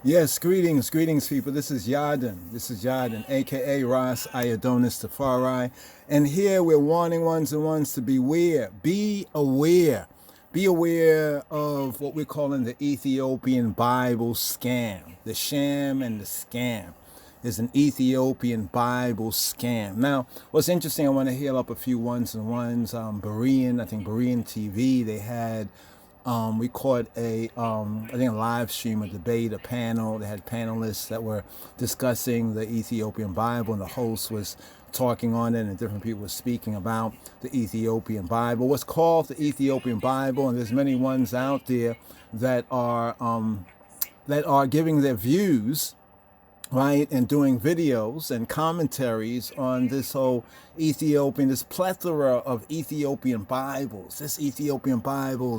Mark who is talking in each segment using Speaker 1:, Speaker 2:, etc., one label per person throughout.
Speaker 1: Yes, greetings, people. This is Yarden, aka Ras Iodonis Tafari. And here we're warning ones and ones to beware. Be aware. Be aware of what we're calling the Ethiopian Bible scam. The sham and the scam is an Ethiopian Bible scam. Now, what's interesting, I want to heal up a few ones and ones. Berean TV, they had we caught I think a live stream, a debate, a panel. They had panelists that were discussing the Ethiopian Bible, and the host was talking on it, and different people were speaking about the Ethiopian Bible. What's called the Ethiopian Bible, and there's many ones out there that are giving their views, right, and doing videos and commentaries on this whole this plethora of Ethiopian Bibles,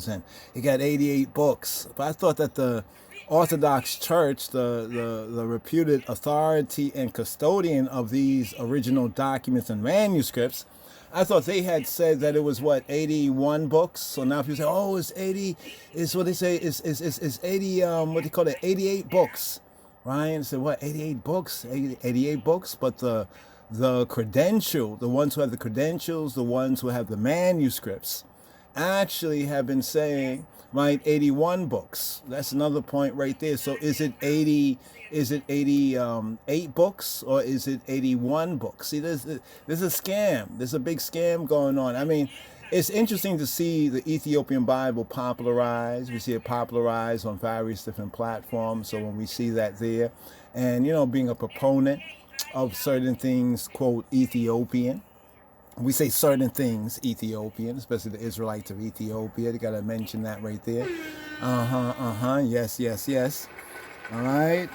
Speaker 1: and it got 88 books. But I thought that the Orthodox Church, the reputed authority and custodian of these original documents and manuscripts, I thought they had said that it was 81 books. So now if you say, oh, it's 80, it's what they say, it's 80, what they call it, 88 books. Ryan said, what, 88 books? 88 books? But the credential, the ones who have the credentials, the ones who have the manuscripts, actually have been saying, right, 81 books. That's another point right there. So is it 88 books, or is it 81 books? See, there's a scam. There's a big scam going on. I mean, it's interesting to see the Ethiopian Bible popularized. We see it popularized on various different platforms. So when we see that there, and, being a proponent of certain things, quote, Ethiopian, we say certain things Ethiopian, especially the Israelites of Ethiopia. They got to mention that right there. Yes. All right.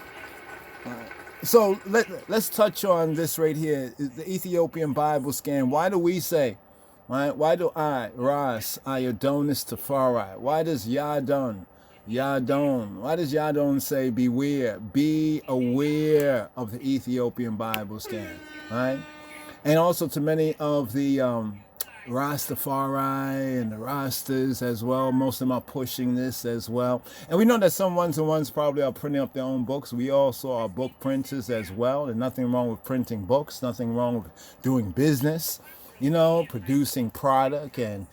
Speaker 1: So let's touch on this right here, the Ethiopian Bible scam. Why do we say, right? Why do I, Ras, Iodonis Tafari? Why does Yadon, why does Yadon say beware, be aware of the Ethiopian Bible scam, right? And also to many of the Rastafari and the Rastas as well. Most of them are pushing this as well. And we know that some ones and ones probably are printing up their own books. We also are book printers as well. There's nothing wrong with printing books, nothing wrong with doing business, producing product and,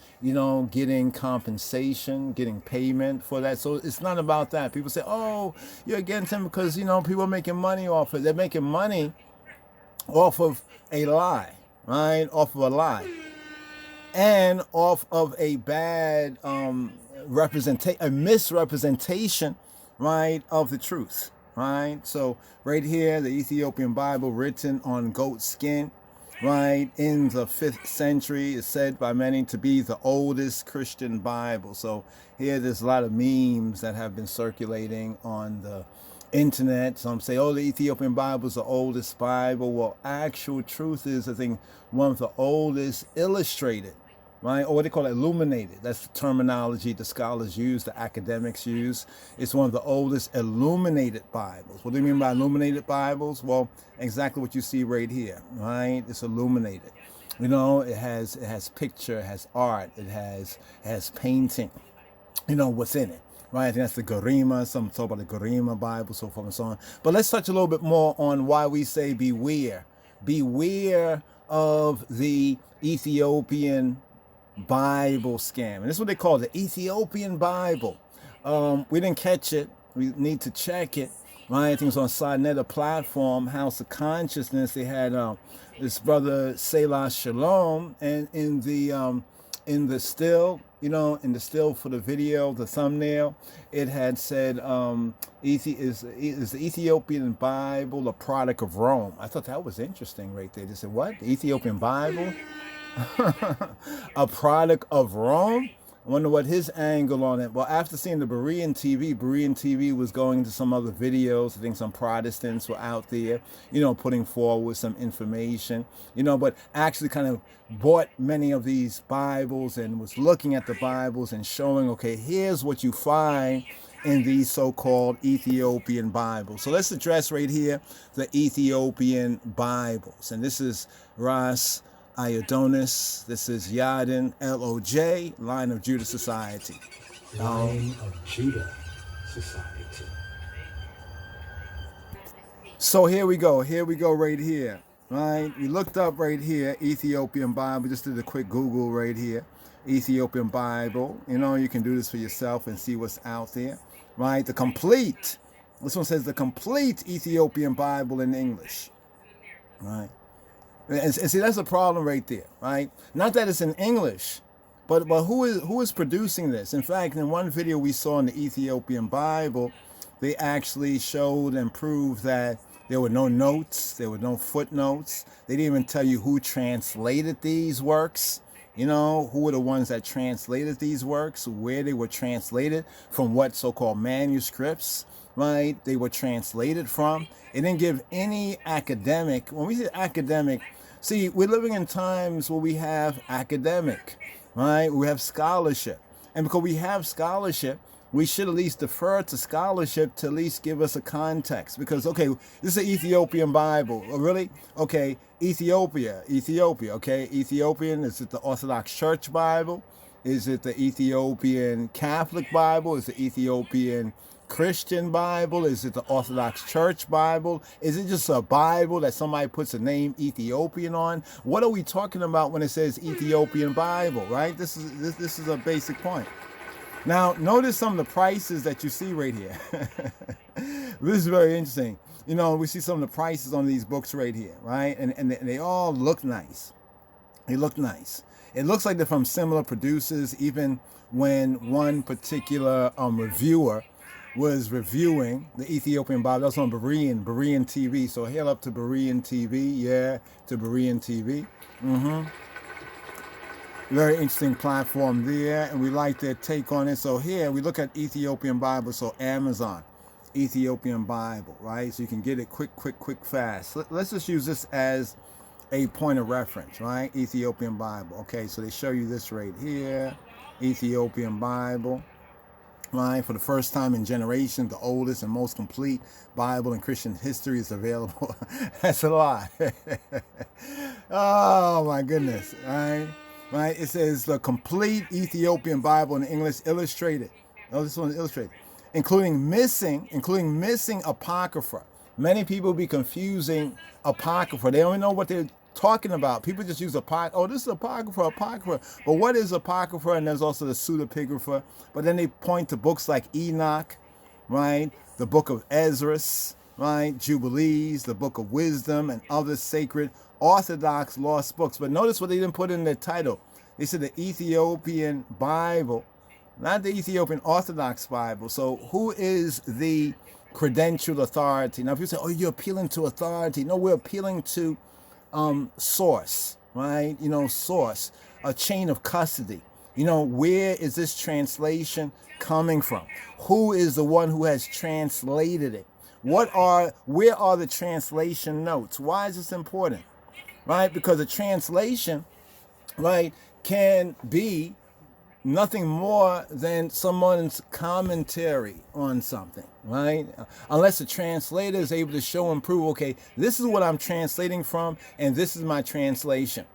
Speaker 1: getting compensation, getting payment for that. So it's not about that. People say, oh, you're against them because, people are making money off it. They're making money off of a lie, right? Off of a lie. And off of a bad a misrepresentation, right, of the truth, right? So right here, the Ethiopian Bible written on goat skin, right, in the 5th century, is said by many to be the oldest Christian Bible. So here there's a lot of memes that have been circulating on the internet. Some say, oh, the Ethiopian Bible is the oldest Bible. Well, actual truth is, I think, one of the oldest illustrated, right? Or what they call it, illuminated. That's the terminology the scholars use, the academics use. It's one of the oldest illuminated Bibles. What do you mean by illuminated Bibles? Well, exactly what you see right here, right? It's illuminated. It has picture, it has art, it has painting, within it. Right, I think that's the Garima. Some talk about the Garima Bible, so forth and so on. But let's touch a little bit more on why we say beware. Beware of the Ethiopian Bible scam. And this is what they call the Ethiopian Bible. We didn't catch it. We need to check it. Right, I think it's on SciNet, a platform, House of Consciousness. They had this brother Selah Shalom, and in the still, in the still for the video, the thumbnail, it had said, is the Ethiopian Bible a product of Rome? I thought that was interesting right there. They said, what? The Ethiopian Bible? A product of Rome? I wonder what his angle on it. Well, after seeing the Berean TV was going to some other videos. I think some Protestants were out there, putting forward some information, but actually kind of bought many of these Bibles and was looking at the Bibles and showing, okay, here's what you find in these so-called Ethiopian Bibles. So let's address right here the Ethiopian Bibles. And this is Ras Iodonis. This is Yarden, LOJ, Line of Judah Society.
Speaker 2: Line of Judah Society.
Speaker 1: So here we go right here, right? We looked up right here, Ethiopian Bible, just did a quick Google right here, Ethiopian Bible. You know, you can do this for yourself and see what's out there, right? This one says the complete Ethiopian Bible in English, right? And see, that's a problem right there, right? Not that it's in English, but who is producing this? In fact, in one video we saw in the Ethiopian Bible, they actually showed and proved that there were no notes, there were no footnotes. They didn't even tell you who translated these works. You know, who were the ones that translated these works, where they were translated, from what so-called manuscripts, right? They were translated from. It didn't give any academic. When we say academic, see, we're living in times where we have academic, right? We have scholarship. And because we have scholarship, we should at least defer to scholarship to at least give us a context. Because, okay, this is an Ethiopian Bible. Oh, really? Okay, Ethiopia, okay? Ethiopian, is it the Orthodox Church Bible? Is it the Ethiopian Catholic Bible? Is it the Ethiopian Christian Bible? Is it the Orthodox Church Bible? Is it just a Bible that somebody puts a name Ethiopian on? What are we talking about when it says Ethiopian Bible, right? This is a basic point. Now, notice some of the prices that you see right here. This is very interesting. You know, we see some of the prices on these books right here, right? And they all look nice. They look nice. It looks like they're from similar producers, even when one particular reviewer was reviewing the Ethiopian Bible. That's on Berean TV. So hail up to Berean TV. Yeah, to Berean TV. Very interesting platform there, and we like their take on it. So here we look at Ethiopian Bible. So Amazon, Ethiopian Bible, right? So you can get it quick, fast. Let's just use this as a point of reference, right? Ethiopian Bible. Okay, so they show you this right here, Ethiopian Bible, right? For the first time in generations, the oldest and most complete Bible in Christian history is available. That's a lot. Oh my goodness, right? Right, it says the complete Ethiopian Bible in English, illustrated. Oh, this one is illustrated, including missing apocrypha. Many people be confusing apocrypha. They don't even know what they're talking about. People just use apocrypha. Oh, this is apocrypha. But what is apocrypha? And there's also the pseudepigrapha. But then they point to books like Enoch, right? The book of Ezra, right? Jubilees, the book of Wisdom, and other sacred Orthodox lost books. But notice what they didn't put in their title. They said the Ethiopian Bible, not the Ethiopian Orthodox Bible. So who is the credentialed authority? Now if you say, oh, you're appealing to authority. No, we're appealing to source, right? You know, source, a chain of custody. You know, where is this translation coming from? Who is the one who has translated it? Where are the translation notes? Why is this important? Right? Because a translation, right, can be nothing more than someone's commentary on something, right? Unless the translator is able to show and prove, okay, this is what I'm translating from, and this is my translation,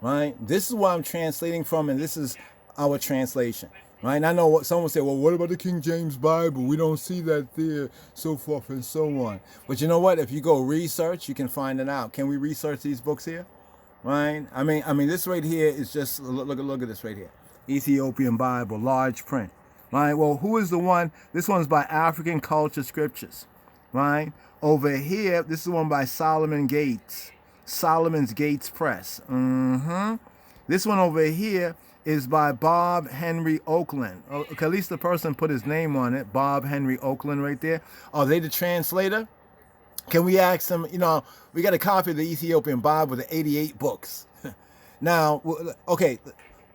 Speaker 1: right? This is what I'm translating from, and this is our translation, right? And I know what someone will say, well, what about the King James Bible? We don't see that there, so forth and so on. But you know what? If you go research, you can find it out. Can we research these books here? Right? I mean, this right here is just, look at this right here. Ethiopian Bible, large print. Right? Well, who is the one? This one's by African Culture Scriptures. Right? Over here, this is one by Solomon Gates. Solomon's Gates Press. This one over here is by Bob Henry Oakland. Okay, at least the person put his name on it. Bob Henry Oakland right there. Are they the translator? Can we ask them, you know, we got a copy of the Ethiopian Bible, the 88 books. Now, okay,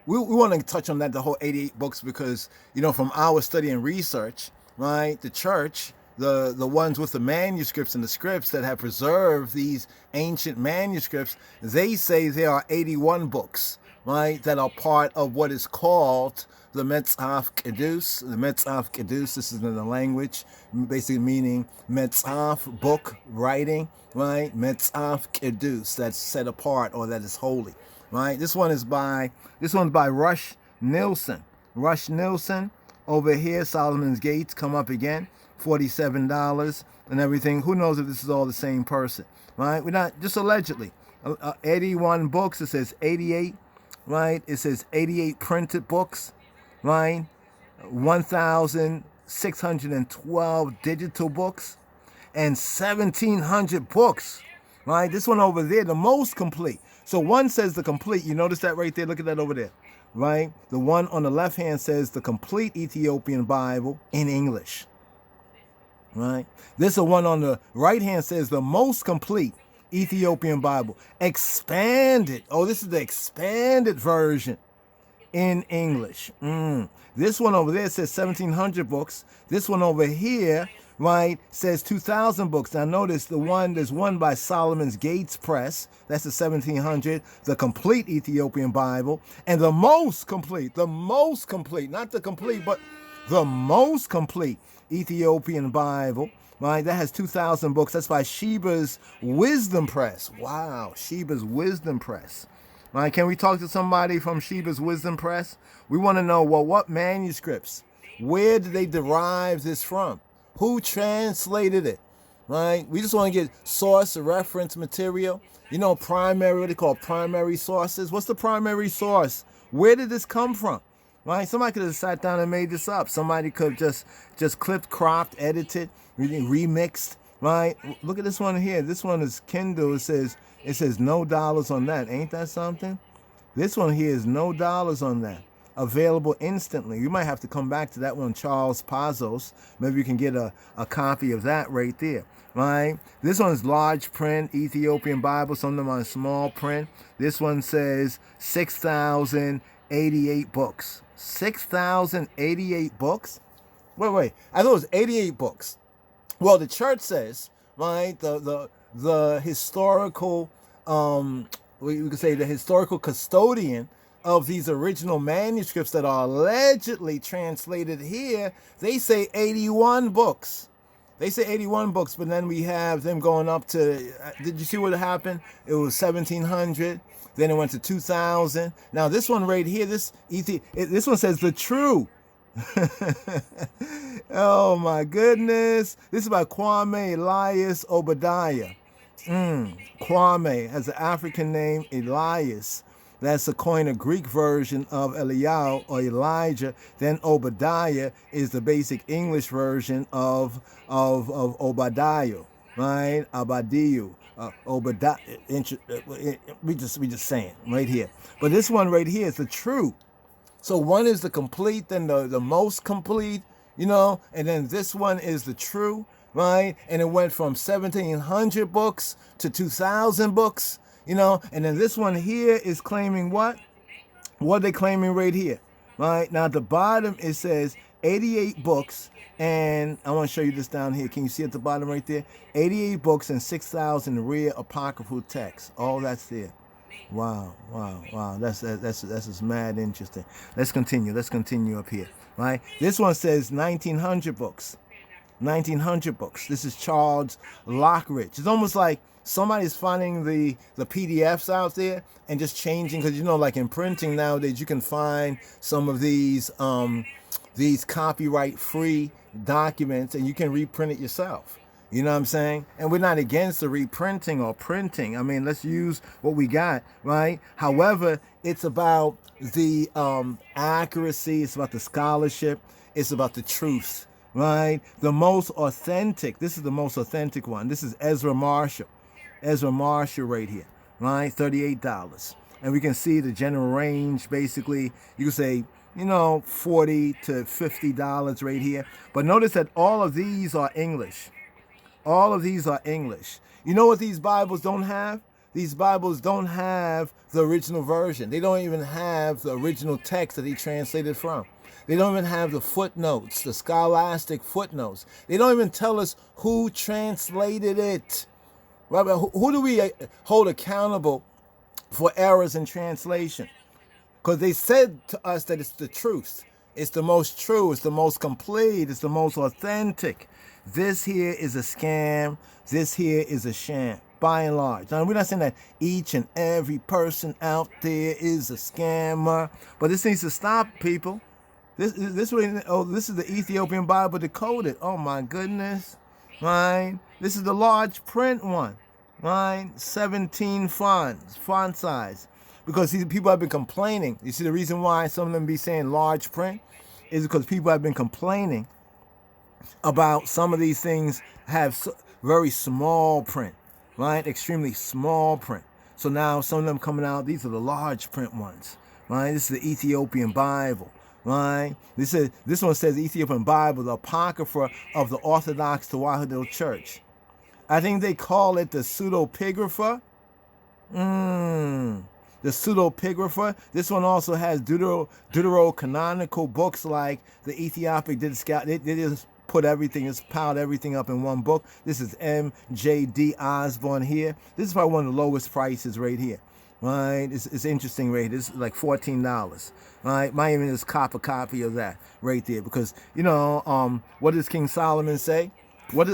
Speaker 1: we want to touch on that, the whole 88 books, because, you know, from our study and research, right, the church, the ones with the manuscripts and the scripts that have preserved these ancient manuscripts, they say there are 81 books, right, that are part of what is called the Metzaf Kedus. The Metzaf Kedus, this is in the language, basically meaning Metzaf, book, writing, right? Metzaf Kedus, that's set apart or that is holy, right? This one's by Rush Nilsson. Rush Nilsson, over here, Solomon's Gates, come up again. $47 and everything. Who knows if this is all the same person, right? We're not, just allegedly. 81 books, it says 88, right? It says 88 printed books, right? 1,612 digital books, and 1,700 books, right? This one over there, the most complete. So one says the complete. You notice that right there? Look at that over there, right? The one on the left hand says the complete Ethiopian Bible in English, right? This one on the right hand says the most complete Ethiopian Bible, expanded. Oh, this is the expanded version in English. This one over there says 1,700 books. This one over here, right, says 2,000 books. Now notice there's one by Solomon's Gates Press. That's the 1,700, the complete Ethiopian Bible. And the most complete, not the complete, but the most complete Ethiopian Bible, right? That has 2,000 books. That's by Sheba's Wisdom Press. Wow, Sheba's Wisdom Press. Right, can we talk to somebody from Sheba's Wisdom Press? We want to know, well, what manuscripts? Where did they derive this from? Who translated it? Right? We just want to get source or reference material. You know, primary, what they call primary sources. What's the primary source? Where did this come from? Right? Somebody could have sat down and made this up. Somebody could have just clipped, cropped, edited, remixed. Right? Look at this one here. This one is Kindle. It says no dollars on that. Ain't that something? This one here is no dollars on that. Available instantly. You might have to come back to that one, Charles Pazos. Maybe you can get a copy of that right there. Right? This one's large print, Ethiopian Bible. Some of them are small print. This one says 6,088 books. 6,088 books? Wait. I thought it was 88 books. Well, the church says, right, the historical, we could say the historical custodian of these original manuscripts that are allegedly translated here, they say 81 books. They say 81 books, but then we have them going up to, did you see what happened? It was 1,700, then it went to 2,000. Now this one right here, this one says the true. Oh my goodness. This is by Kwame Elias Obadiah. Kwame has an African name, Elias. That's a Koine Greek version of Eliyahu or Elijah. Then Obadiah is the basic English version of Obadiah, right? Abadiyu, Obadiah. We just saying right here. But this one right here is the true. So one is the complete, then the most complete, you know, and then this one is the true, right? And it went from 1,700 books to 2,000 books, you know, and then this one here is claiming what? What are they claiming right here, right? Now at the bottom it says 88 books, and I want to show you this down here. Can you see at the bottom right there? 88 books and 6,000 rare apocryphal texts. All that's there. Wow. That's just mad interesting. Let's continue up here, right? This one says 1,900 books. 1,900 books. This is Charles Lockridge. It's almost like somebody's finding the PDFs out there and just changing, because you know, like in printing nowadays, you can find some of these copyright-free documents and you can reprint it yourself. You know what I'm saying? And we're not against the reprinting or printing. I mean, let's use what we got, right? However, it's about the accuracy. It's about the scholarship. It's about the truth, right? The most authentic. This is the most authentic one. This is Ezra Marshall. Ezra Marshall right here, right? $38. And we can see the general range. Basically, you can say, you know, $40 to $50 right here. But notice that all of these are English. All of these are English. You know what these Bibles don't have? These Bibles don't have the original version. They don't even have the original text that he translated from. They don't even have the footnotes, the scholastic footnotes. They don't even tell us who translated it. Right? Who do we hold accountable for errors in translation? Because they said to us that it's the truth. It's the most true. It's the most complete. It's the most authentic. This here is a scam. This here is a sham, by and large. Now, we're not saying that each and every person out there is a scammer, but this needs to stop, people. This is the Ethiopian Bible decoded. Oh my goodness. Right? This is the large print one. Right? 17 font size. Because see, people have been complaining. You see, the reason why some of them be saying large print is because people have been complaining about some of these things have very small print, right? Extremely small print. So now some of them coming out, these are the large print ones, right? This is the Ethiopian Bible, right? This one says Ethiopian Bible, the Apocrypha of the Orthodox Tewahedo Church. I think they call it the pseudepigrapha. The pseudepigrapha. This one also has deuterocanonical books like the Ethiopic did scout. They just put everything, just piled everything up in one book. This is M.J.D. Osborne here. This is probably one of the lowest prices right here. Right? It's interesting right here. This is like $14. Right? Might even just cop a copy of that right there. Because, you know, what does King Solomon say? What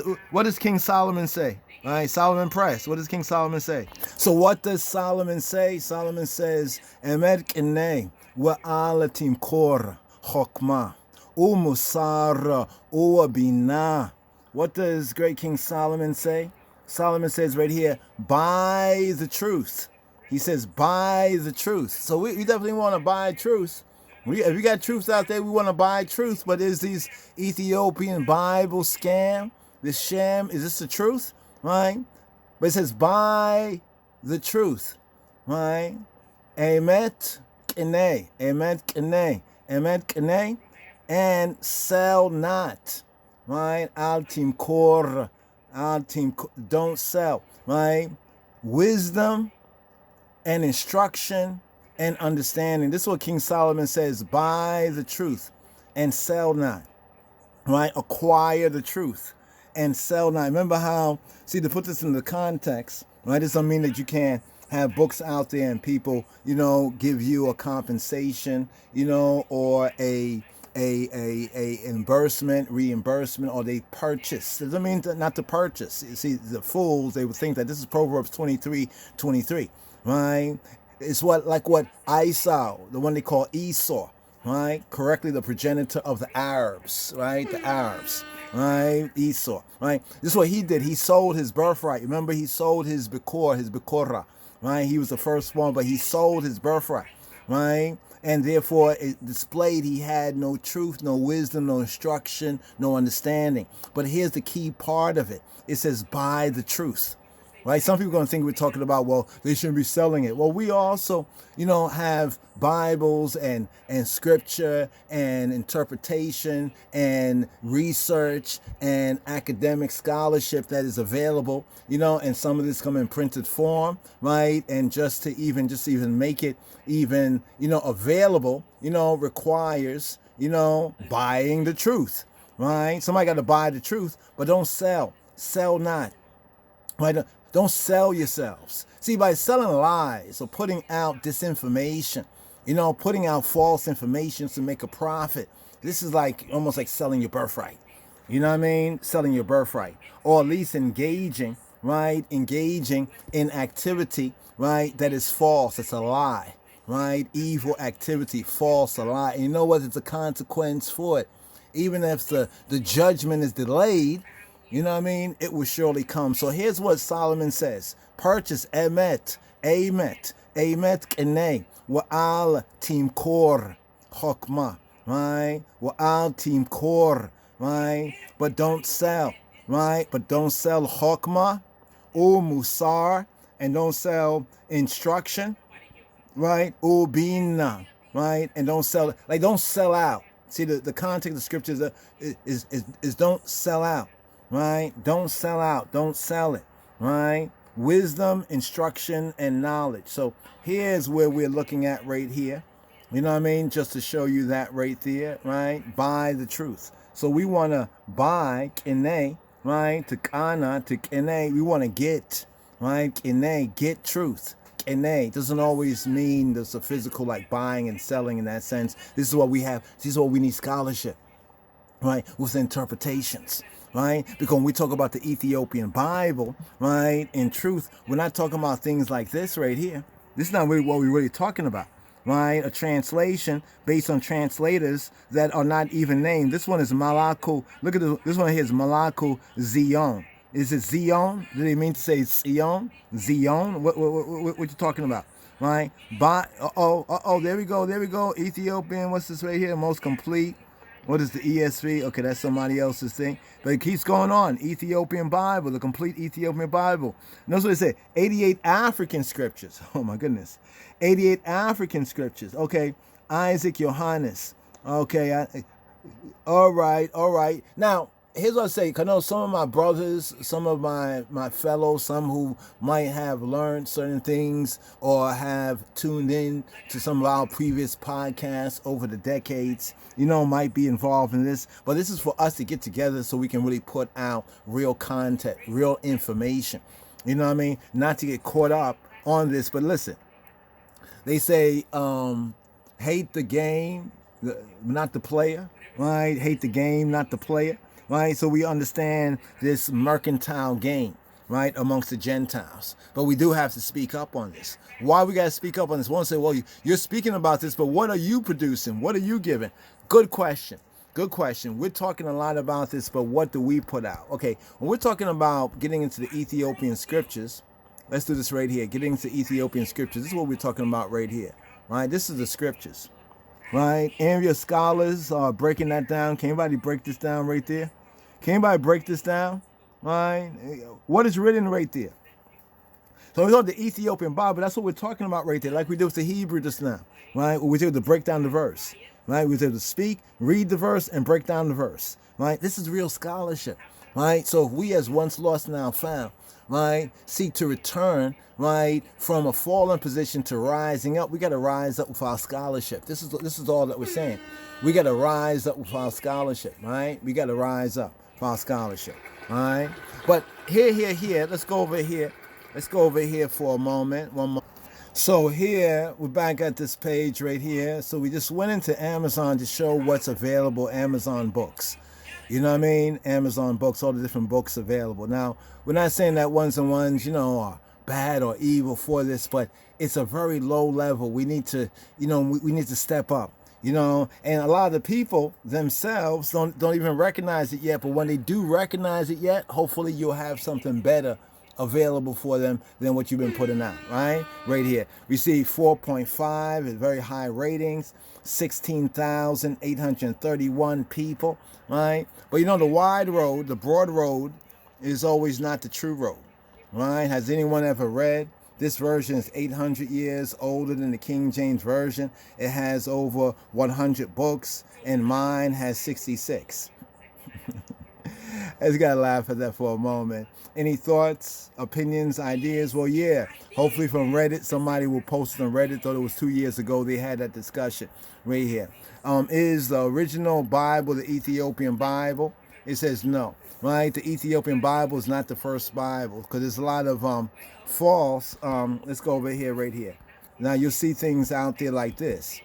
Speaker 1: does King Solomon say? All right, Solomon Press. What does King Solomon say? So what does Solomon say? Solomon says, Emet k'nei wa'alatim kor chokmah umusara u'abinah. What does great King Solomon say? Solomon says right here, buy the truth. He says, buy the truth. So we definitely want to buy truth. If we got truth out there, we want to buy truth. But is these Ethiopian Bible scam, this sham, is this the truth? Right? But it says, buy the truth. Right? Emet k'nei, emet k'nei, emet k'nei, and sell not. Right? Al timkor, don't sell. Right? Wisdom and instruction and understanding. This is what King Solomon says, buy the truth and sell not. Right? Acquire the truth and sell not. Remember how, see, to put this in the context, right? This doesn't mean that you can't have books out there and people, you know, give you a compensation, you know, or a reimbursement, or they purchase. It doesn't mean not to purchase. You see, the fools, they would think that this is Proverbs 23:23, right? It's what Esau, the one they call Esau, right? Correctly, the progenitor of the Arabs, right? The Arabs, right? Esau, right? This is what he did. He sold his birthright. Remember, he sold his Bekorah, right? He was the first one, but he sold his birthright, right? And therefore, it displayed he had no truth, no wisdom, no instruction, no understanding. But here's the key part of it. It says, buy the truth. Right? Some people are going to think we're talking about, well, they shouldn't be selling it. Well, we also, you know, have Bibles and scripture and interpretation and research and academic scholarship that is available, you know, and some of this come in printed form, right? And just to even make it even, you know, available, you know, requires, you know, buying the truth, right? Somebody got to buy the truth, but don't sell. Sell not. Right? Don't sell yourselves. See, by selling lies or putting out disinformation, you know, putting out false information to make a profit, this is like almost like selling your birthright. You know what I mean? Selling your birthright. Or at least engaging, right? Engaging in activity, right? That is false. It's a lie, right? Evil activity, false, a lie. And you know what? It's a consequence for it. Even if the judgment is delayed, you know what I mean? It will surely come. So here's what Solomon says. Purchase emet k'nei, wa'al timkor chokmah, right? Wa'al timkor, right? But don't sell, right? But don't sell chokmah, musar, and don't sell instruction, right? Bina, right? And don't sell, like don't sell out. See, the context of the scriptures is don't sell out. Right? Don't sell out. Don't sell it. Right? Wisdom, instruction, and knowledge. So here's where we're looking at right here. You know what I mean? Just to show you that right there. Right? Buy the truth. So we want to buy k'nei, right? To kana, to k'nei. We want to get, right? K'nei, get truth. K'nei doesn't always mean there's a physical like buying and selling in that sense. This is what we have. This is what we need scholarship. Right? With interpretations. Right? Because when we talk about the Ethiopian Bible, right, in truth, we're not talking about things like this right here. This is not really what we're really talking about, right? A translation based on translators that are not even named. This one is Malaku. Look at this one here is Malaku Zion. Is it Zion? Do they mean to say Zion? Zion? What you talking about? Right? There we go. Ethiopian, what's this right here? Most complete. What is the ESV? Okay, that's somebody else's thing. But it keeps going on. Ethiopian Bible, the complete Ethiopian Bible. Notice what it said. 88 African scriptures. Oh my goodness. 88 African scriptures. Okay. Isaac Johannes. Okay. All right. Now, here's what I say. Because I know some of my brothers, some of my fellows, some who might have learned certain things or have tuned in to some of our previous podcasts over the decades, might be involved in this. But this is for us to get together so we can really put out real content, real information. You know what I mean? Not to get caught up on this. But listen, they say hate the game, not the player. Right? Hate the game, not the player. Right? So we understand this mercantile game, right, amongst the Gentiles. But we do have to speak up on this. Why we got to speak up on this? One say, well, you're speaking about this, but what are you producing? What are you giving? Good question. Good question. We're talking a lot about this, but what do we put out? Okay, when we're talking about getting into the Ethiopian scriptures, let's do this right here. Getting into Ethiopian scriptures. This is what we're talking about right here. Right? This is the scriptures. Right? Area scholars are breaking that down. Can anybody break this down right there? Can anybody break this down? Right? What is written right there? So we got the Ethiopian Bible. That's what we're talking about right there. Like we did with the Hebrew just now. Right? We were able to break down the verse. Right? We were able to speak, read the verse, and break down the verse. Right? This is real scholarship. Right? So if we as once lost now found, right, seek to return, right, from a fallen position to rising up, we got to rise up with our scholarship. This is all that we're saying. We got to rise up with our scholarship, right? We got to rise up with our scholarship, all right? But here, let's go over here. Let's go over here for a moment. One more. So here, we're back at this page right here. So we just went into Amazon to show what's available, Amazon books. You know what I mean? Amazon books, all the different books available. Now, we're not saying that ones and ones, are bad or evil for this, but it's a very low level. We need to, we need to step up, and a lot of the people themselves don't even recognize it yet. But when they do recognize it yet, hopefully you'll have something better available for them than what you've been putting out, right? Right here. We see 4.5 at very high ratings, 16,831 people, right? But the wide road, the broad road is always not the true road, right? Has anyone ever read? This version is 800 years older than the King James Version. It has over 100 books, and mine has 66. I just got to laugh at that for a moment. Any thoughts, opinions, ideas? Well, yeah. Hopefully from Reddit, somebody will post it on Reddit. Thought it was 2 years ago they had that discussion right here. Is the original Bible the Ethiopian Bible? It says no. Right? The Ethiopian Bible is not the first Bible because there's a lot of false. Let's go over here, right here. Now you'll see things out there like this.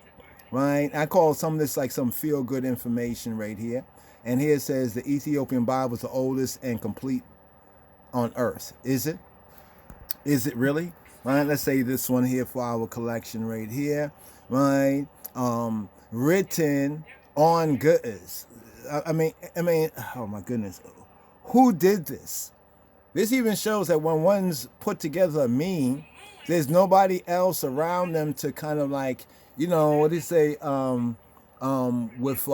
Speaker 1: Right? I call some of this like some feel-good information right here. And here it says the Ethiopian Bible is the oldest and complete on earth. Is it? Is it really? Right? Let's say this one here for our collection right here. Right? Written on goods. I mean, oh my goodness. Who did this? This even shows that when one's put together a meme, there's nobody else around them to kind of like, what do you say, with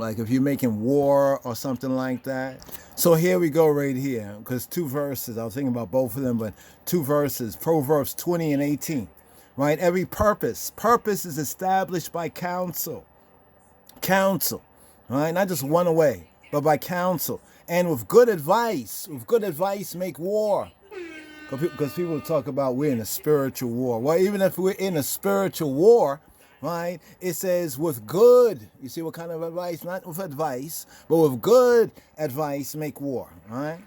Speaker 1: like if you're making war or something like that. So here we go right here, because two verses, I was thinking about both of them, but two verses, Proverbs 20 and 18, right? Every purpose is established by counsel, right? Not just one way, but by counsel. And with good advice make war. Because people talk about we're in a spiritual war. Well, even if we're in a spiritual war, right, it says with good, you see what kind of advice? Not with advice, but with good advice make war, right?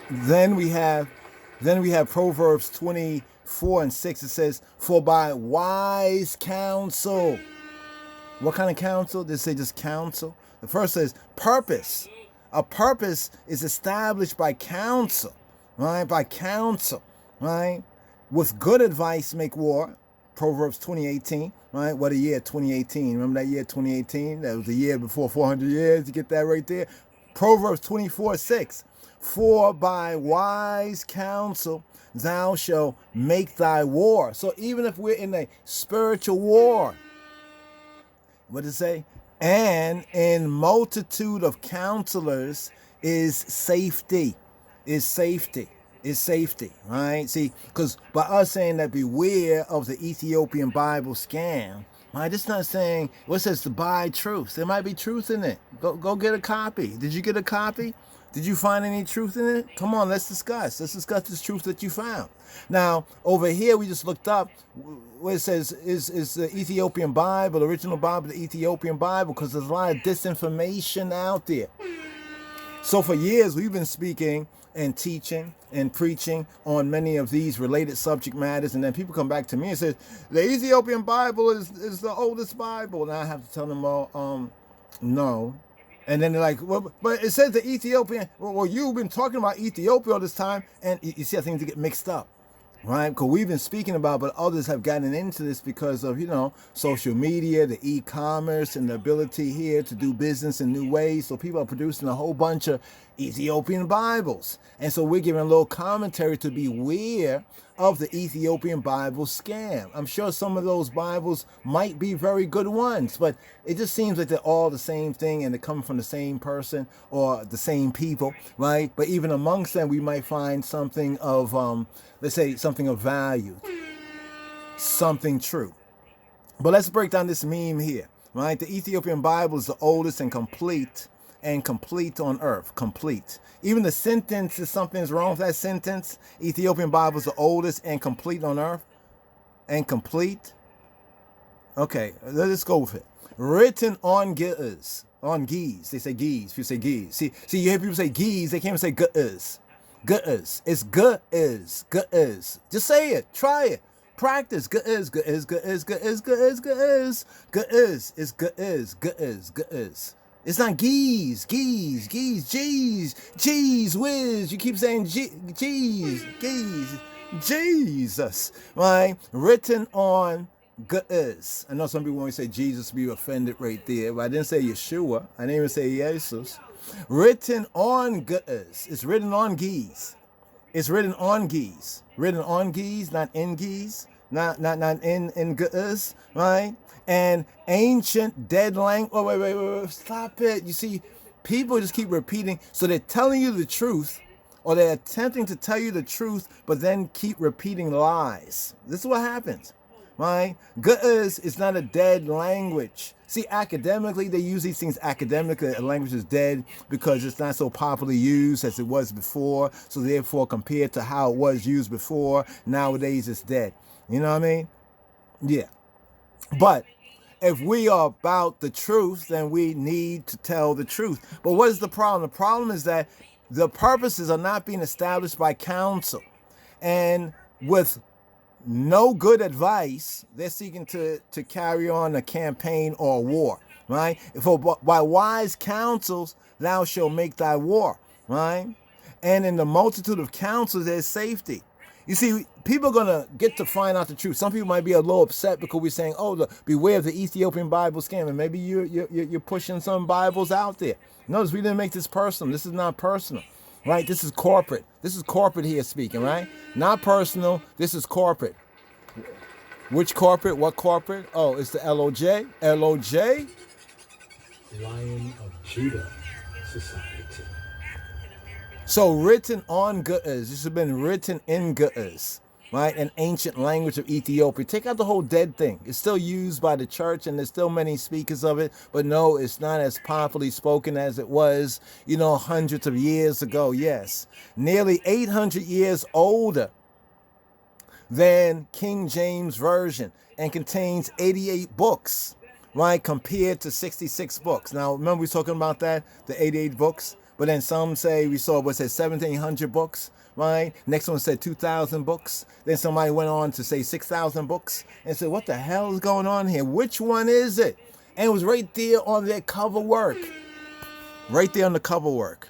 Speaker 1: Then we have Proverbs 24 and 6. It says, for by wise counsel. What kind of counsel? They say just counsel. The first says purpose. A purpose is established by counsel, right? By counsel, right? With good advice make war. Proverbs 20:18, right? What a year, 2018. Remember that year, 2018? That was the year before 400 years. You get that right there? Proverbs 24:6. For by wise counsel thou shalt make thy war. So even if we're in a spiritual war, what does it say? And in multitude of counselors is safety. Is safety. Is safety, right? See, because by us saying that beware of the Ethiopian Bible scam, right? It's not saying what says to buy truth. There might be truth in it. Go get a copy. Did you get a copy? Did you find any truth in it? Come on, let's discuss. Let's discuss this truth that you found. Now, over here, we just looked up where it says, is the Ethiopian Bible, original Bible, the Ethiopian Bible, because there's a lot of disinformation out there. So for years, we've been speaking and teaching and preaching on many of these related subject matters, and then people come back to me and say, the Ethiopian Bible is the oldest Bible. And I have to tell them, well, no. And then they're like, well, but it says the Ethiopian, well, you've been talking about Ethiopia all this time, and you see how things get mixed up, right? Because we've been speaking about, but others have gotten into this because of, social media, the e-commerce, and the ability here to do business in new ways. So people are producing a whole bunch of Ethiopian Bibles. And so we're giving a little commentary to beware of the Ethiopian Bible scam. I'm sure some of those Bibles might be very good ones, but it just seems like they're all the same thing and they come from the same person or the same people, right? But even amongst them, we might find something of, let's say, something of value, something true. But let's break down this meme here, right? The Ethiopian Bible is the oldest and complete on earth. Complete. Even the sentence, is something's wrong with that sentence. Ethiopian Bible is the oldest and complete on earth. And complete. Okay, let's go with it. Written on ge'ez. On ge'ez. They say ge'ez. People say ge'ez. See, you hear people say ge'ez. They can't even say ge'ez. Ge'ez. It's ge'ez. Ge'ez. Just say it. Try it. Practice. Ge'ez. Ge'ez. Ge'ez. Ge'ez. Ge'ez. Ge'ez. Ge'ez. It's ge'ez. Ge'ez. Ge'ez. It's not geez, whiz. You keep saying geez, Jesus, right? Written on ge'ez. I know some people want to say Jesus be offended right there, but I didn't say Yeshua. I didn't even say Jesus. Written on ge'ez. It's written on geez. It's written on geez. Written on geez, not in geez. Not in ge'ez, right? And ancient dead language. Oh, wait, stop it. You see, people just keep repeating. So they're telling you the truth, or they're attempting to tell you the truth, but then keep repeating lies. This is what happens, right? Ge'ez is not a dead language. See, academically, they use these things academically. A language is dead because it's not so popularly used as it was before. So therefore, compared to how it was used before, nowadays it's dead. You know what I mean? Yeah. But if we are about the truth, then we need to tell the truth. But what is the problem? The problem is that the purposes are not being established by counsel. And with no good advice, they're seeking to carry on a campaign or a war, right? By wise counsels, thou shalt make thy war, right? And in the multitude of counsels, there's safety. You see, people are going to get to find out the truth. Some people might be a little upset because we're saying, beware of the Ethiopian Bible scam. And maybe you're pushing some Bibles out there. Notice we didn't make this personal. This is not personal, right? This is corporate. This is corporate here speaking, right? Not personal. This is corporate. Which corporate? What corporate? Oh, it's the LOJ. LOJ?
Speaker 2: Lion of Judah Society.
Speaker 1: So written on ge'ez. This has been written in ge'ez, right? An ancient language of Ethiopia. Take out the whole dead thing. It's still used by the church and there's still many speakers of it. But no, it's not as popularly spoken as it was, hundreds of years ago. Yes. Nearly 800 years older than King James Version and contains 88 books, right? Compared to 66 books. Now, remember we were talking about that? The 88 books? But then some say, we saw what said 1,700 books, right? Next one said 2,000 books. Then somebody went on to say 6,000 books and said, what the hell is going on here? Which one is it? And it was right there on their cover work. Right there on the cover work.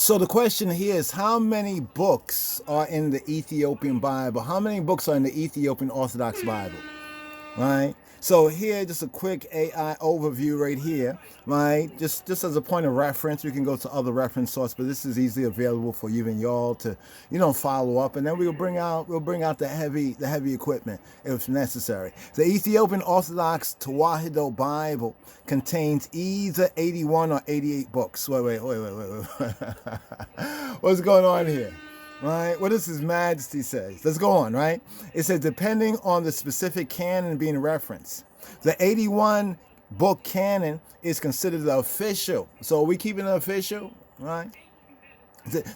Speaker 1: So the question here is, how many books are in the Ethiopian Bible? How many books are in the Ethiopian Orthodox Bible? Right? So here, just a quick AI overview right here, right? Just as a point of reference, we can go to other reference sources, but this is easily available for you and y'all to, follow up, and then we'll bring out the heavy equipment if necessary. The Ethiopian Orthodox Tawahido Bible contains either 81 or 88 books. Wait. What's going on here? Right? What does His Majesty says? Let's go on, right? It says, depending on the specific canon being referenced. The 81 book canon is considered the official. So are we keeping it official? Right?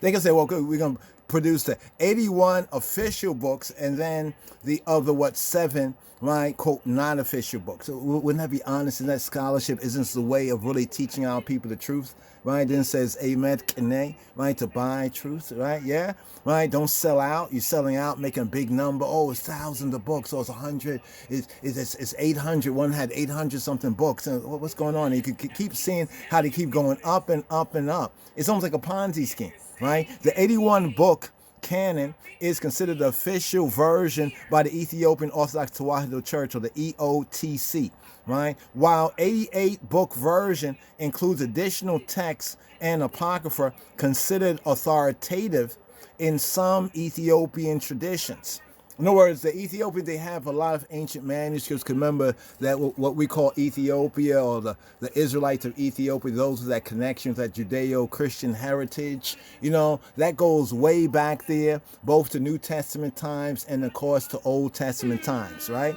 Speaker 1: They can say, well, good, we're going to produce the 81 official books and then the other, 7, right, quote, non-official books. So wouldn't that be honest? And that scholarship isn't the way of really teaching our people the truth, right? Then it says, amen, kene, right, to buy truth, right? Yeah, right? Don't sell out. You're selling out, making a big number. Oh, it's thousands of books. Oh, it's 100. It's 800. One had 800 something books. And what's going on? You can keep seeing how they keep going up and up and up. It's almost like a Ponzi scheme, right? The 81 book canon is considered the official version by the Ethiopian Orthodox Tawahido Church, or the EOTC, right? While 88 book version includes additional texts and apocrypha considered authoritative in some Ethiopian traditions. In other words, the Ethiopians, they have a lot of ancient manuscripts. Remember that what we call Ethiopia, or the Israelites of Ethiopia, those with that connection with that Judeo-Christian heritage, that goes way back there, both to New Testament times and, of course, to Old Testament times, right?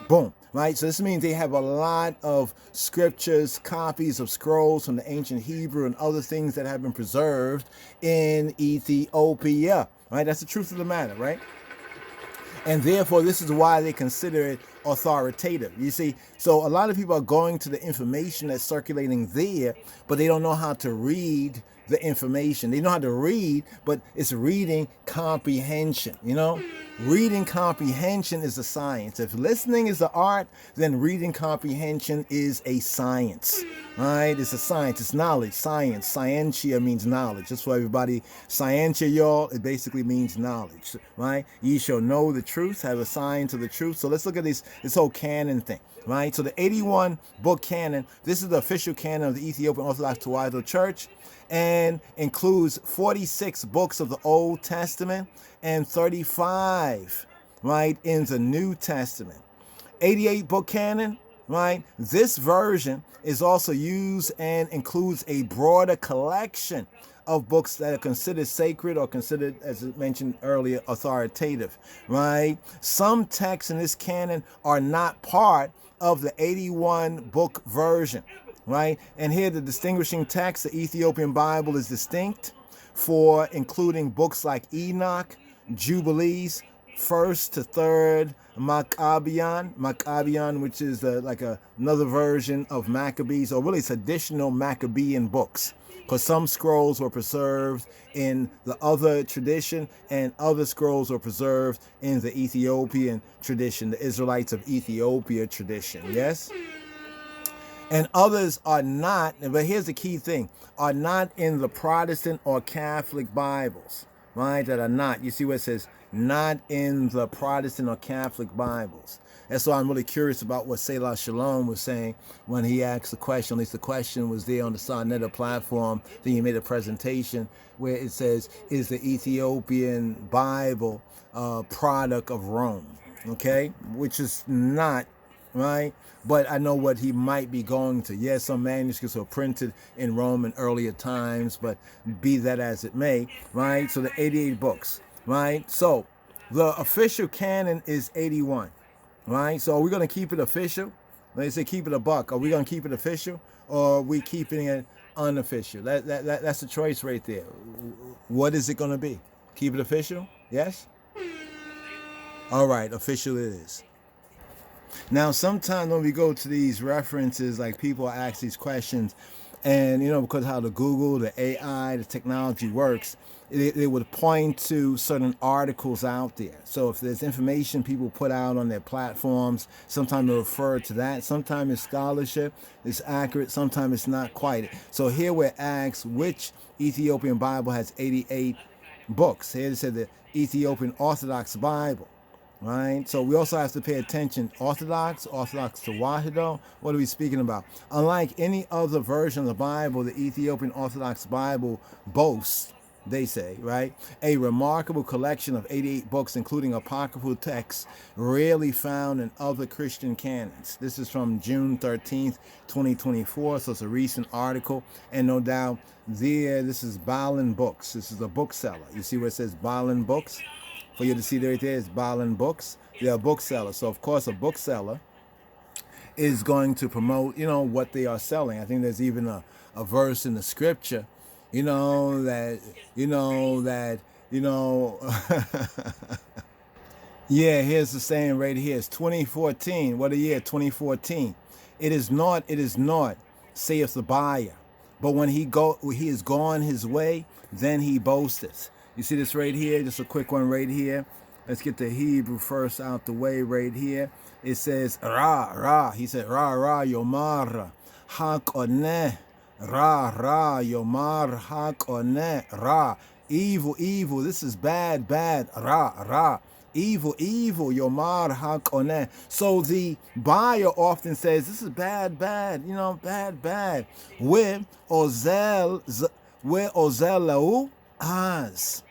Speaker 1: Boom, right? So this means they have a lot of scriptures, copies of scrolls from the ancient Hebrew and other things that have been preserved in Ethiopia, right? That's the truth of the matter, right? And therefore, this is why they consider it authoritative. You see, so a lot of people are going to the information that's circulating there, but they don't know how to read the information. They know how to read, but it's reading comprehension, Reading comprehension is a science. If listening is the art, then reading comprehension is a science, right? It's a science. It's knowledge, science. Scientia means knowledge. Just for everybody, scientia, y'all, it basically means knowledge, right? Ye shall know the truth, have a science of the truth. So let's look at this whole canon thing, right? So the 81 book canon, this is the official canon of the Ethiopian Orthodox Tawahido Church, and includes 46 books of the Old Testament and 35, right, in the New Testament. 88 book canon, right? This version is also used and includes a broader collection of books that are considered sacred or considered, as I mentioned earlier, authoritative, right? Some texts in this canon are not part of the 81 book version, right? And here the distinguishing text, the Ethiopian Bible is distinct for including books like Enoch, Jubilees, 1st to 3rd Maccabean, which is another version of Maccabees, or really it's additional Maccabean books, because some scrolls were preserved in the other tradition and other scrolls were preserved in the Ethiopian tradition, the Israelites of Ethiopia tradition, yes? And others are not, but here's the key thing, are not in the Protestant or Catholic Bibles, right? That are not. You see what it says? Not in the Protestant or Catholic Bibles. That's why I'm really curious about what Selah Shalom was saying when he asked the question. At least the question was there on the Sarnetta platform. Then he made a presentation where it says, is the Ethiopian Bible a product of Rome? Okay? Which is not, right? But I know what he might be going to. Yes, some manuscripts were printed in Rome in earlier times, but be that as it may, right? So the 88 books, right? So the official canon is 81, right? So are we going to keep it official? They say keep it a buck. Are we going to keep it official, or are we keeping it unofficial? That's the choice right there. What is it going to be? Keep it official? Yes? All right, official it is. Now, sometimes when we go to these references, like people ask these questions, And, because how the Google, the AI, the technology works, it would point to certain articles out there. So if there's information people put out on their platforms, sometimes they refer to that. Sometimes it's scholarship, it's accurate, sometimes it's not quite. So here we're asked which Ethiopian Bible has 88 books. Here it said the Ethiopian Orthodox Bible. Right? So we also have to pay attention. Orthodox to Wahido, what are we speaking about? Unlike any other version of the Bible, the Ethiopian Orthodox Bible boasts, they say, right, a remarkable collection of 88 books, including apocryphal texts rarely found in other Christian canons. This is from June 13th, 2024, so it's a recent article. And no doubt this is Balin Books. This is a bookseller. You see where it says Balin Books? For you to see right there is Balin Books. They're a bookseller. So, of course, a bookseller is going to promote, what they are selling. I think there's even a verse in the scripture, that yeah, here's the saying right here. It's 2014. What a year, 2014. It is not, saith the buyer. But when he is gone his way, then he boasteth. You see this right here? Just a quick one right here. Let's get the Hebrew first out the way right here. It says, Ra. He said, Ra, Yomar, Hakoneh. Ra, Yomar, Hakoneh. Ra. Evil. This is bad. Ra. Evil, Yomar, Hakoneh. So the buyer often says, this is bad, bad. Where Ozel Az.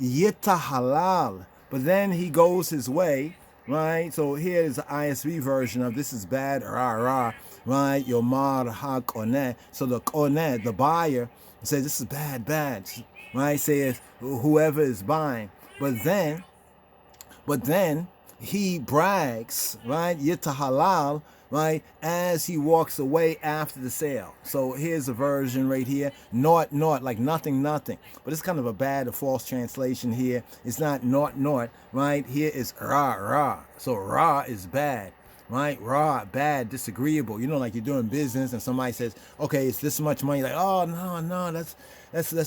Speaker 1: Yita halal, but then he goes his way, right? So here is the ISV version of this is bad, right? Yomar ha-koneh. So the koneh, the buyer, says this is bad, right? Says whoever is buying, but then he brags, right? Yita halal, right, as he walks away after the sale. So here's a version right here, naught, like nothing. But it's kind of a false translation here. It's not naught, right? Here is ra. So ra is bad, right? Ra, bad, disagreeable. Like you're doing business and somebody says, okay, it's this much money. Like, oh no, that's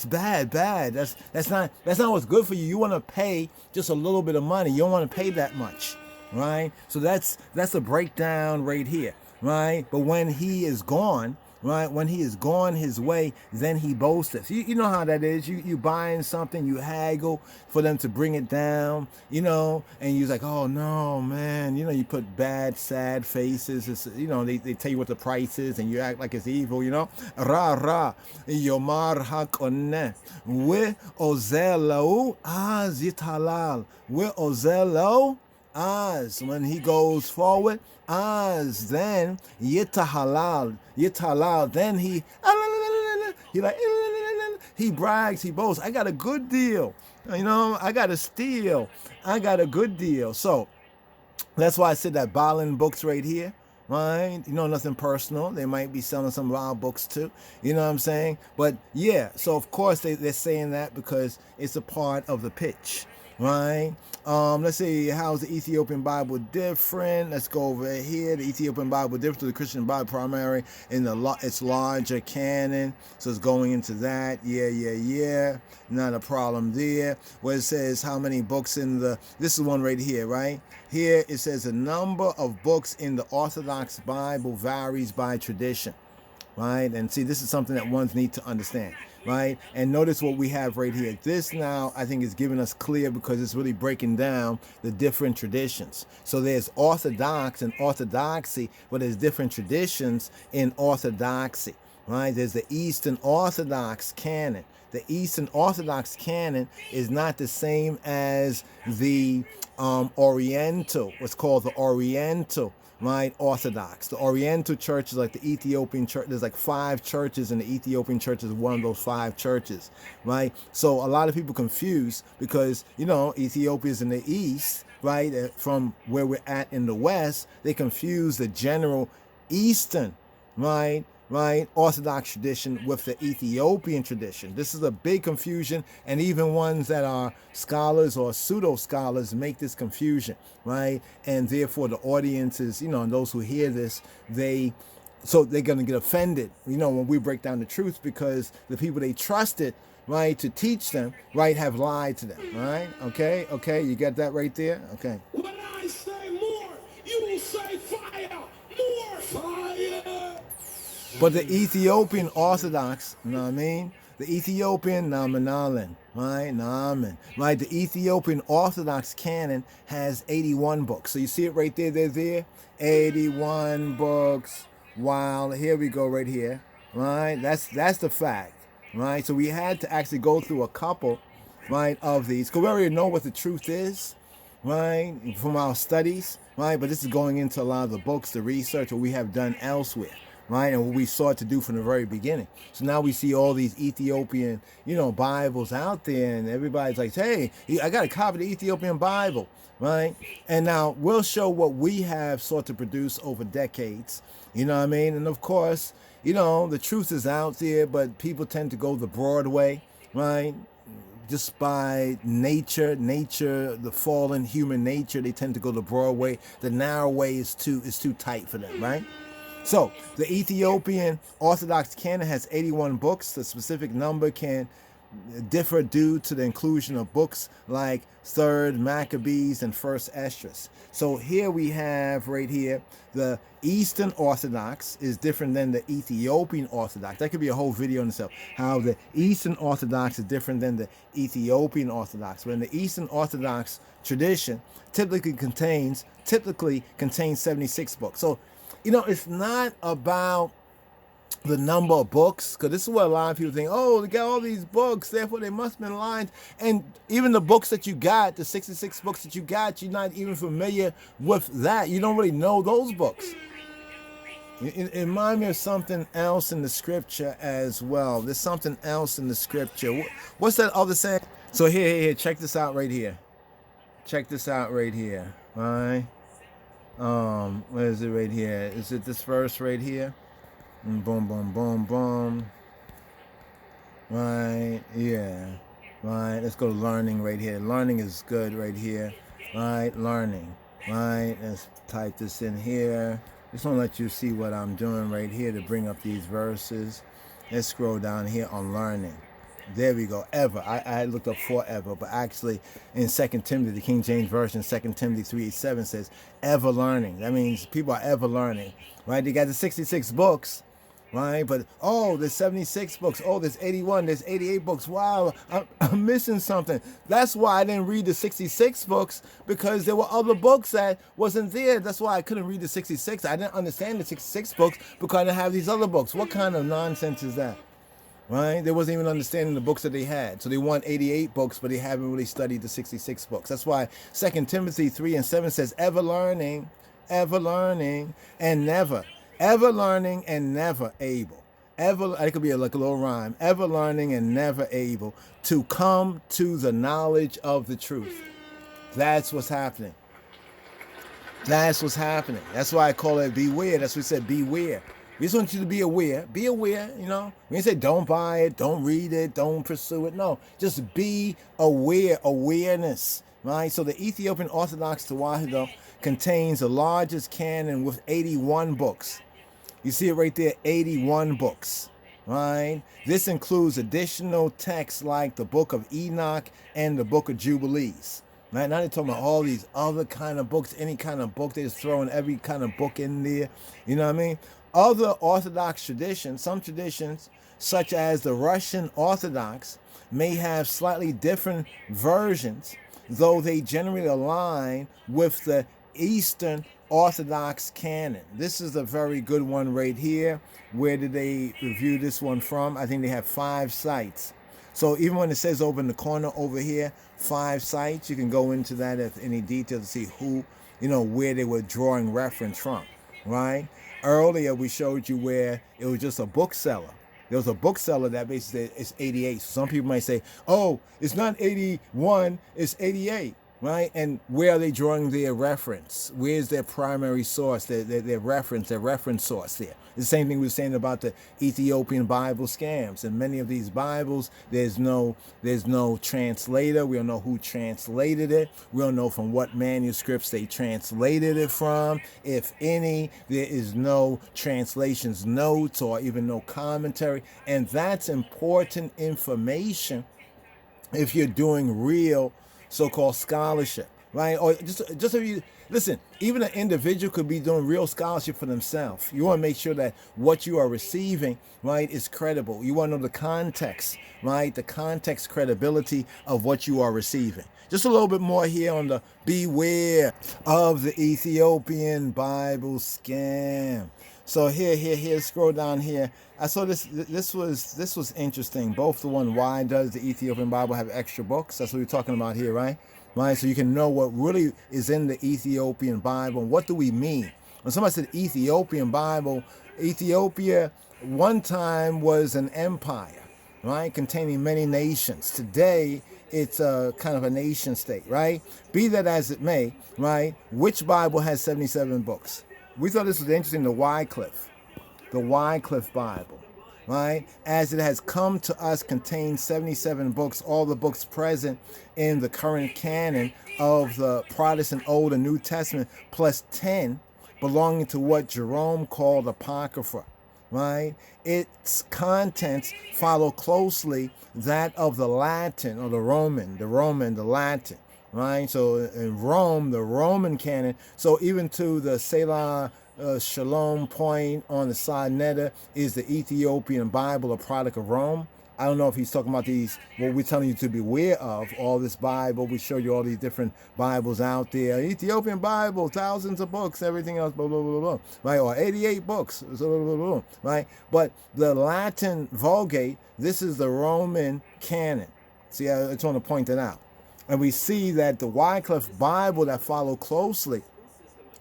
Speaker 1: bad. That's not what's good for you. You want to pay just a little bit of money. You don't want to pay that much. Right? So that's a breakdown right here, right? But when he is gone, right? When he is gone his way, then he boasteth. You know how that is. You buying something, you haggle for them to bring it down, and you're like, oh no, man. You put bad, sad faces. It's, they tell you what the price is and you act like it's evil, Ra, Yomar hakoneh. We ozelo az yitalal. We ozelo as when he goes forward, as then yitahalal, then he brags, he boasts. I got a good deal, I got a steal, I got a good deal. So that's why I said that Balin Books right here, right? Nothing personal. They might be selling some of our books too. You know what I'm saying? But yeah, so of course they're saying that because it's a part of the pitch. Right? Let's see, how's the Ethiopian Bible different? Let's go over here. The Ethiopian Bible different to the Christian Bible primary in its larger canon. So it's going into that. Yeah. Not a problem there. Where it says how many books in this is one right here, right? Here it says the number of books in the Orthodox Bible varies by tradition. Right? And see, this is something that ones need to understand. Right? And notice what we have right here. This now, I think, is giving us clear because it's really breaking down the different traditions. So there's Orthodox and Orthodoxy, but there's different traditions in Orthodoxy. Right? There's the Eastern Orthodox canon. The Eastern Orthodox canon is not the same as the Oriental, what's called the Oriental, right, Orthodox. The Oriental church is like the Ethiopian church. There's like 5 churches, and the Ethiopian church is one of those 5 churches, right? So a lot of people confuse because, Ethiopia is in the east, right? From where we're at in the west, they confuse the general Eastern, right, Orthodox tradition with the Ethiopian tradition. This is a big confusion, and even ones that are scholars or pseudo-scholars make this confusion, right? And therefore the audiences, and those who hear this, they So they're going to get offended, when we break down the truth, because the people they trusted, right, to teach them, right, have lied to them, right? Okay, you got that right there? Okay.
Speaker 2: When I say more, you will say fire. More fire.
Speaker 1: But the Ethiopian Orthodox, you know what I mean? The Ethiopian Namanalen, right? Naaman, right? The Ethiopian Orthodox canon has 81 books. So you see it right there, there. 81 books. Wow, here we go right here, right? That's the fact, right? So we had to actually go through a couple, right, of these, because we already know what the truth is, right, from our studies, right? But this is going into a lot of the books, the research, what we have done elsewhere, right, and what we sought to do from the very beginning. So now we see all these Ethiopian, Bibles out there, and everybody's like, hey, I got a copy of the Ethiopian Bible, right? And now we'll show what we have sought to produce over decades, you know what I mean? And of course, the truth is out there, but people tend to go the broad way, right? Just by nature, the fallen human nature, they tend to go the broad way. The narrow way is too tight for them, right? So the Ethiopian Orthodox canon has 81 books. The specific number can differ due to the inclusion of books like 3rd Maccabees and 1st Esdras. So here we have right here, the Eastern Orthodox is different than the Ethiopian Orthodox. That could be a whole video in itself, how the Eastern Orthodox is different than the Ethiopian Orthodox. When the Eastern Orthodox tradition typically contains 76 books. So, it's not about the number of books, because this is what a lot of people think, oh, they got all these books, therefore they must have been lying. And even the books that you got, the 66 books that you got, you're not even familiar with that. You don't really know those books. It reminds me of something else in the scripture as well. There's something else in the scripture. What's that other saying? So here, check this out right here. Check this out right here, all right? Where is it right here? Is it this verse right here? Boom, boom, boom, boom. Right, yeah. Right, let's go to learning right here. Learning is good right here. Right, learning. Right, let's type this in here. Just want to let you see what I'm doing right here to bring up these verses. Let's scroll down here on learning. There we go. Ever. I looked up forever, but actually in 2 Timothy, the King James Version, 2 Timothy 3:7 says ever learning. That means people are ever learning, right? They got the 66 books, right? But, oh, there's 76 books. Oh, there's 81. There's 88 books. Wow, I'm missing something. That's why I didn't read the 66 books, because there were other books that wasn't there. That's why I couldn't read the 66. I didn't understand the 66 books because I didn't have these other books. What kind of nonsense is that? Right? They wasn't even understanding the books that they had. So they want 88 books, but they haven't really studied the 66 books. That's why 2 Timothy 3:7 says, ever learning, and never. Ever learning and never able. Ever, it could be like a little rhyme. Ever learning and never able to come to the knowledge of the truth. That's what's happening. That's what's happening. That's why I call it beware. That's what we said, beware. We just want you to be aware. Be aware, We didn't say don't buy it, don't read it, don't pursue it. No, just be aware, awareness, right? So the Ethiopian Orthodox Tewahedo contains the largest canon with 81 books. You see it right there, 81 books, right? This includes additional texts like the Book of Enoch and the Book of Jubilees. Right? Now they're talking about all these other kind of books, any kind of book. They're just throwing every kind of book in there. You know what I mean? Other Orthodox traditions, some traditions, such as the Russian Orthodox, may have slightly different versions, though they generally align with the Eastern Orthodox canon. This is a very good one right here. Where did they review this one from? I think they have 5 sites. So even when it says over in the corner over here, 5 sites, you can go into that at any detail to see who, where they were drawing reference from, right? Earlier, we showed you where it was just a bookseller. There was a bookseller that basically said it's 88. So some people might say, oh, it's not 81, it's 88. right? And where are they drawing their reference? Where's their primary source, their reference source there? The same thing we were saying about the Ethiopian Bible scams. In many of these Bibles, there's no translator. We don't know who translated it. We don't know from what manuscripts they translated it from. If any, there is no translations notes or even no commentary. And that's important information if you're doing real so-called scholarship, right? Or just if you listen, even an individual could be doing real scholarship for themselves. You want to make sure that what you are receiving, right, is credible. You want to know the context, right? The context credibility of what you are receiving. Just a little bit more here on the beware of the Ethiopian Bible scam. So here, scroll down here. I saw this. This was interesting. Both the one, why does the Ethiopian Bible have extra books? That's what we're talking about here, right? Right. So you can know what really is in the Ethiopian Bible. What do we mean? When somebody said Ethiopian Bible, Ethiopia one time was an empire, right, containing many nations. Today, it's a kind of a nation state, right? Be that as it may, right? Which Bible has 77 books? We thought this was interesting, the Wycliffe Bible, right? As it has come to us, contains 77 books, all the books present in the current canon of the Protestant Old and New Testament, plus 10 belonging to what Jerome called Apocrypha, right? Its contents follow closely that of the Latin or the Latin, right? So in Rome, the Roman canon, so even to the Selah Shalom point on the side netta is the Ethiopian Bible, a product of Rome. I don't know if he's talking about these, what we're telling you to beware of, all this Bible. We show you all these different Bibles out there. Ethiopian Bible, thousands of books, everything else, blah, blah, blah, blah, right? Or 88 books, blah, blah, blah, right? But the Latin Vulgate, this is the Roman canon. See, I just want to point that out. And we see that the Wycliffe Bible that followed closely,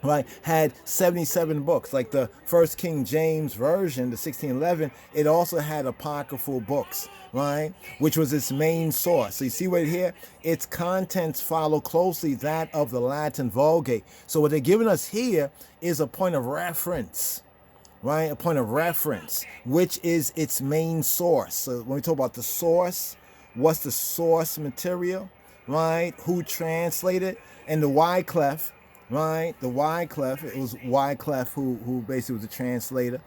Speaker 1: right, had 77 books. Like the First King James Version, the 1611, it also had apocryphal books, right, which was its main source. So you see right here, its contents follow closely that of the Latin Vulgate. So what they're giving us here is a point of reference, right, a point of reference, which is its main source. So when we talk about the source, what's the source material, right, who translated, and the Wycliffe, right? The Wycliffe, it was Wycliffe who basically was the translator,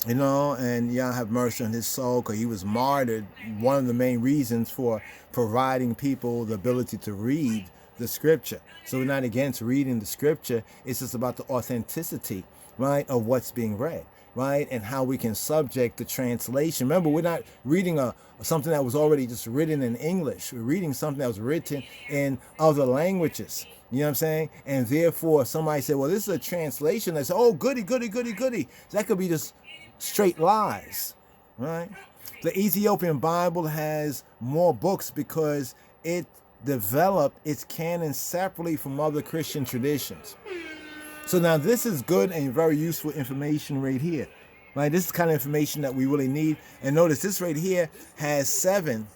Speaker 1: you know, and y'all have mercy on his soul because he was martyred. One of the main reasons for providing people the ability to read the scripture. So we're not against reading the scripture. It's just about the authenticity, right, of what's being read, right, and how we can subject the translation. Remember, we're not reading something that was already just written in English. We're reading something that was written in other languages. You know what I'm saying? And therefore, somebody said, well, this is a translation. They say, oh, goody, goody, goody, goody. That could be just straight lies, right? The Ethiopian Bible has more books because it developed its canon separately from other Christian traditions. So now this is good and very useful information right here, right? This is the kind of information that we really need. And notice this right here has 7,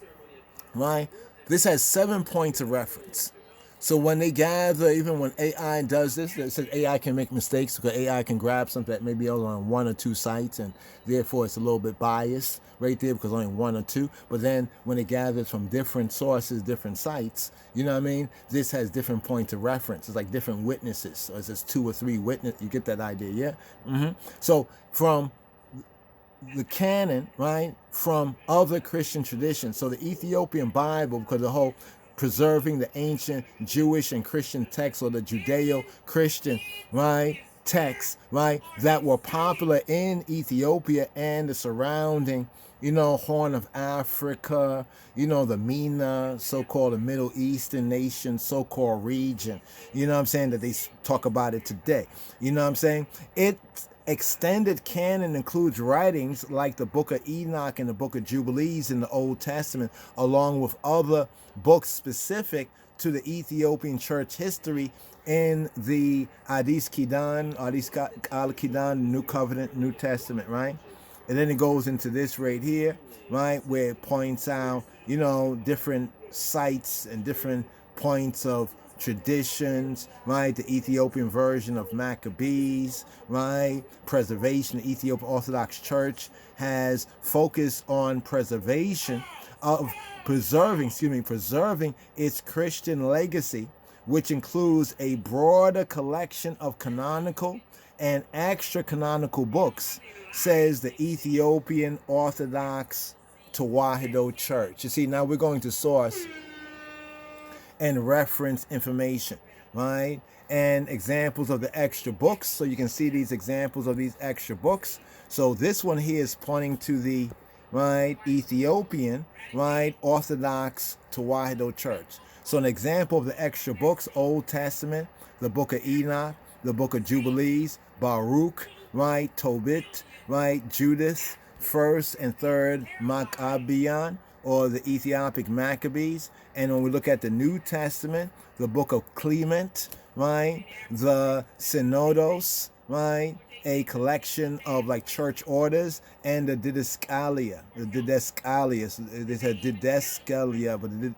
Speaker 1: right? This has 7 points of reference. So when they gather, even when AI does this, it says AI can make mistakes because AI can grab something that maybe on 1 or 2 sites, and therefore it's a little bit biased right there because only 1 or 2. But then when it gathers from different sources, different sites, you know what I mean? This has different points of reference. It's like different witnesses. So it's just 2 or 3 witnesses. You get that idea, yeah? So from the canon, right, from other Christian traditions. So the Ethiopian Bible, because the whole preserving the ancient Jewish and Christian texts, or the Judeo-Christian, right, texts, right, that were popular in Ethiopia and the surrounding, you know, Horn of Africa, you know, the MENA, so-called the Middle Eastern nation, so-called region, you know what I'm saying, that they talk about it today. You know what I'm saying? It extended canon includes writings like the Book of Enoch and the Book of Jubilees in the Old Testament, along with other books specific to the Ethiopian church history in the Addis Al-Kidan, New Covenant, New Testament, right? And then it goes into this right here, right, where it points out, you know, different sites and different points of traditions, right? The Ethiopian version of Maccabees, right? Preservation. The Ethiopian Orthodox Church has focused on preservation of preserving its Christian legacy, which includes a broader collection of canonical and extra canonical books, says the Ethiopian Orthodox Tewahedo Church. You see, now we're going to source and reference information, right? And examples of the extra books. So you can see these examples of these extra books. So this one here is pointing to the, right, Ethiopian, right, Orthodox Tewahedo Church. So an example of the extra books: Old Testament, the book of Enoch, the book of Jubilees, Baruch, right, Tobit, right, Judith, 1st and 3rd Maccabean, or the Ethiopic Maccabees. And when we look at the New Testament, the book of Clement, right, the Synodos, right, a collection of like church orders, and the Didascalia, they said Didascalia, but the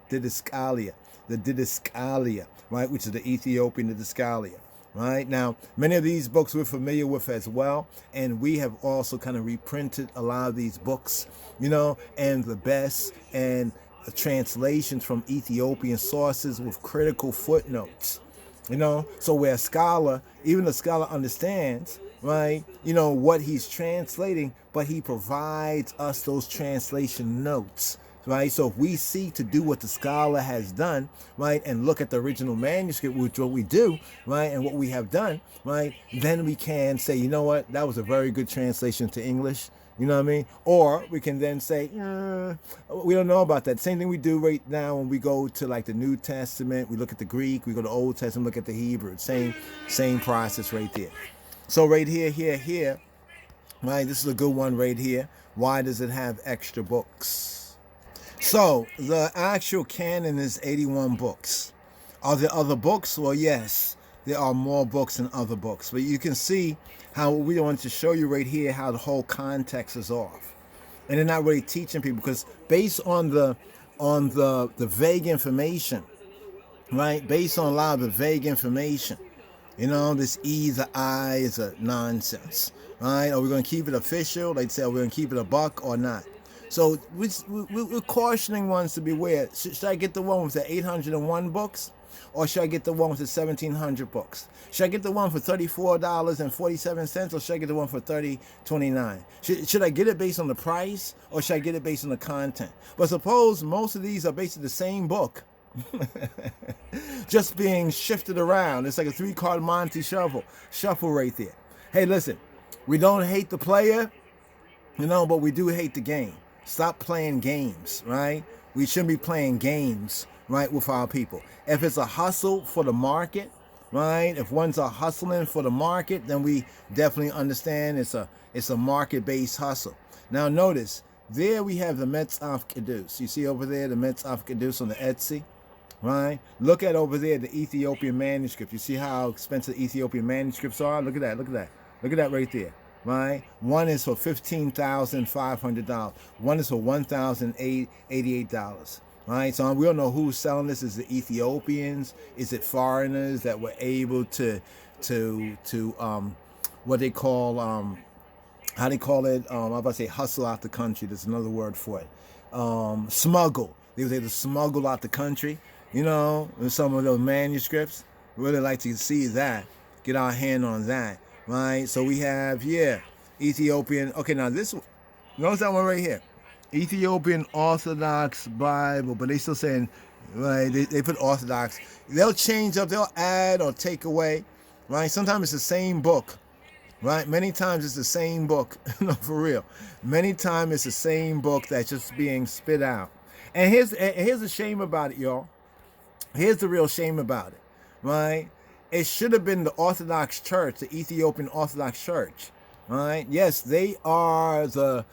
Speaker 1: Didascalia, right, which is the Ethiopian Didascalia. Right now, many of these books we're familiar with as well, and we have also kind of reprinted a lot of these books, you know, and the best and translations from Ethiopian sources with critical footnotes, you know, so where a scholar, even the scholar, understands, right, you know, what he's translating, but he provides us those translation notes. Right, so if we seek to do what the scholar has done, right, and look at the original manuscript, which what we do, right, and what we have done, right, then we can say, you know what, that was a very good translation to English, you know what I mean? Or we can then say, we don't know about that. Same thing we do right now when we go to like the New Testament, we look at the Greek, we go to Old Testament, look at the Hebrew, same process right there. So right here, right, this is a good one right here. Why does it have extra books? So the actual canon is 81 books. Are there other books? Well, yes, there are more books than other books. But you can see how we want to show you right here how the whole context is off. And they're not really teaching people, because based on the vague information, right? Based on a lot of the vague information, you know, this either I is a nonsense, right? Are we going to keep it official? Like say, are we going to keep it a buck or not? So we're cautioning ones to beware. Should I get the one with the 801 books? Or should I get the one with the 1,700 books? Should I get the one for $34.47, or should I get the one for $30.29? Should I get it based on the price, or should I get it based on the content? But suppose most of these are basically the same book, just being shifted around. It's like a 3-card Monte shuffle right there. Hey, listen, we don't hate the player, you know, but we do hate the game. Stop playing games, right? We shouldn't be playing games, right, with our people. If it's a hustle for the market, right? If one's a hustling for the market, then we definitely understand it's a market-based hustle. Now notice, there we have the Metzaf Kedus. You see over there the Metzaf Kedus on the Etsy, right? Look at over there the Ethiopian manuscript. You see how expensive Ethiopian manuscripts are? Look at that, look at that. Look at that right there. Right, one is for $15,500. One is for $1,088. Right, so we don't know who's selling this. Is it Ethiopians? Is it foreigners that were able to what they call how they call it? I'm about to say hustle out the country. There's another word for it. Smuggle. They was able to smuggle out the country. You know, in some of those manuscripts. Really like to see that. Get our hand on that. Right, so we have here Ethiopian. Okay, now this, notice that one right here, Ethiopian Orthodox Bible, but they still saying, right? They put Orthodox. They'll change up, they'll add or take away, right? Sometimes it's the same book, right? Many times it's the same book. No, for real. Many times it's the same book that's just being spit out. And here's the shame about it, y'all. Here's the real shame about it, right? It should have been the Orthodox Church, the Ethiopian Orthodox Church, right? Yes, they are the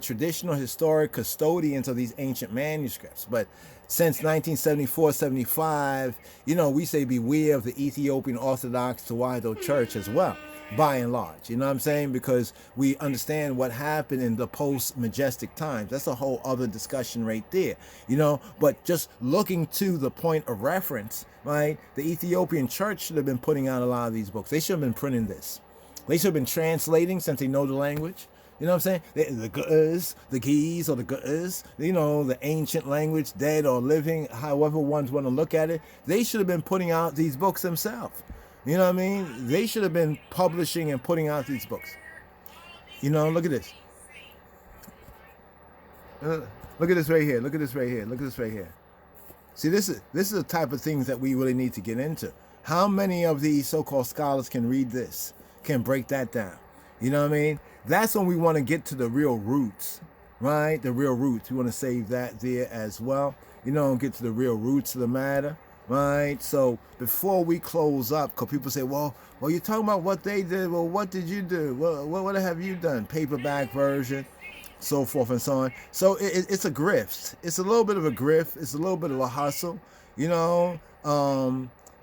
Speaker 1: traditional historic custodians of these ancient manuscripts. But since 1974-75, you know, we say beware of the Ethiopian Orthodox Tewahedo Church as well. by and large. You know what I'm saying? Because we understand what happened in the post-majestic times. That's a whole other discussion right there, you know. But just looking to the point of reference, right? The Ethiopian church should have been putting out a lot of these books. They should have been printing this. They should have been translating, since they know the language. You know what I'm saying? The G'uz, the G's, or the G'uz, you know, the ancient language, dead or living, however ones want to look at it. They should have been putting out these books themselves. You know what I mean? They should have been publishing and putting out these books. You know, look at this. Look at this right here. Look at this right here. Look at this right here. See, this is the type of things that we really need to get into. How many of these so-called scholars can read this, can break that down? You know what I mean? That's when we want to get to the real roots, right? The real roots. We want to save that there as well. You know, get to the real roots of the matter. Right, so before we close up, because people say, well, you're talking about what they did. Well, what did you do? Well, what have you done? Paperback version, so forth and so on. So it's a grift. It's a little bit of a grift. It's a little bit of a hustle. You know,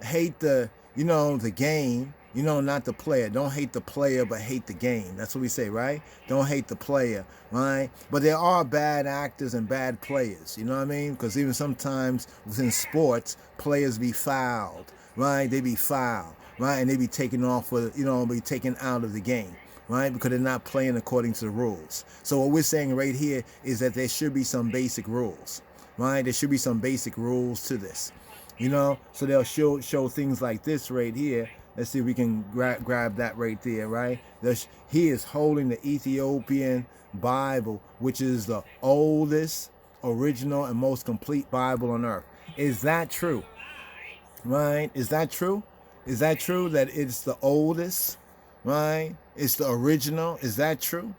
Speaker 1: hate the, you know, the game. You know, not the player. Don't hate the player, but hate the game. That's what we say, right? Don't hate the player, right? But there are bad actors and bad players. You know what I mean? Because even sometimes within sports, players be fouled, right? They be fouled, right? And they be taken off with, you know, be taken out of the game, right? Because they're not playing according to the rules. So what we're saying right here is that there should be some basic rules, right? There should be some basic rules to this, you know? So they'll show things like this right here. Let's see if we can grab that right there, right? He is holding the Ethiopian Bible, which is the oldest, original, and most complete Bible on earth. Is that true? Right? Is that true? Is that true that it's the oldest? Right? It's the original? Is that true?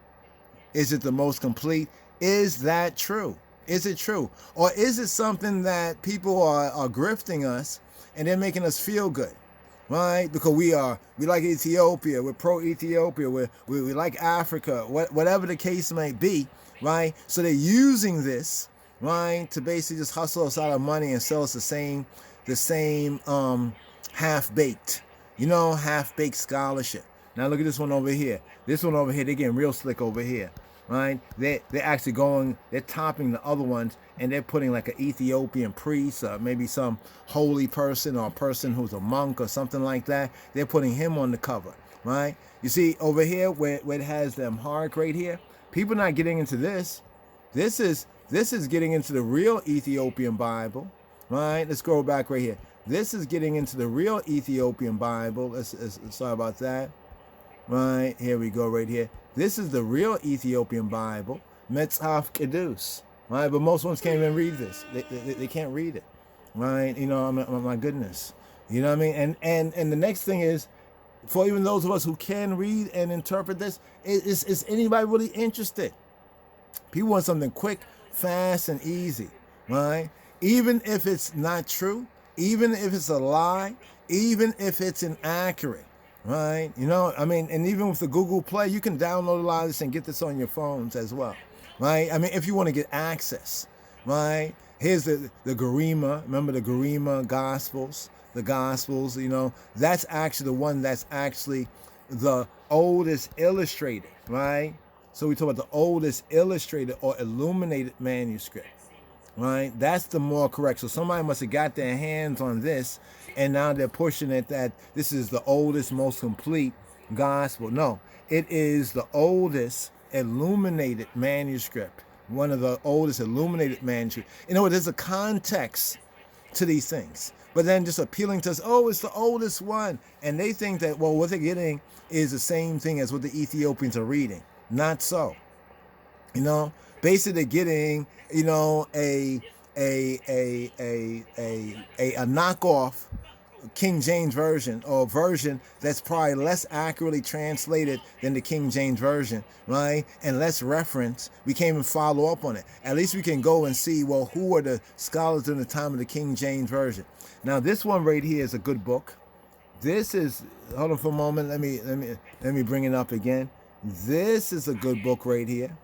Speaker 1: Is it the most complete? Is that true? Is it true? Or is it something that people are grifting us and they're making us feel good? Right, because we like Ethiopia, we're pro-Ethiopia, we like Africa, whatever the case might be, right? So they're using this, right, to basically just hustle us out of money and sell us the same half-baked, you know, half-baked scholarship. Now look at this one over here. This one over here, they're getting real slick over here, right? They're actually they're topping the other ones, and they're putting like an Ethiopian priest, or maybe some holy person, or a person who's a monk or something like that. They're putting him on the cover, right? You see over here where it has them hark right here, people not getting into this. This is getting into the real Ethiopian Bible, right? Let's go back right here. This is getting into the real Ethiopian Bible. Sorry about that. Right, here we go right here. This is the real Ethiopian Bible, Metzaf Kedus. Right, but most ones can't even read this. They can't read it. Right, you know, my goodness. You know what I mean? And the next thing is, for even those of us who can read and interpret this, is anybody really interested? People want something quick, fast, and easy. Right? Even if it's not true, even if it's a lie, even if it's inaccurate. Right, you know, I mean, and even with the Google Play, you can download a lot of this and get this on your phones as well, right? I mean, if you want to get access, right? Here's the Garima. Remember the Garima Gospels? The Gospels, you know, that's actually the one that's actually the oldest illustrated, right? So we talk about the oldest illustrated or illuminated manuscript, right? That's the more correct. So somebody must have got their hands on this, and now they're pushing it that this is the oldest, most complete gospel. No, it is the oldest illuminated manuscript, one of the oldest illuminated manuscripts. You know, there's a context to these things, but then just appealing to us, oh, it's the oldest one. And they think that, well, what they're getting is the same thing as what the Ethiopians are reading. Not so. You know, basically they're getting, you know, a knockoff King James version, or a version that's probably less accurately translated than the King James version, right? And less reference. We can't even follow up on it. At least we can go and see, well, who are the scholars during the time of the King James version? Now, this one right here is a good book. This is, hold on for a moment. Let me bring it up again. This is a good book right here,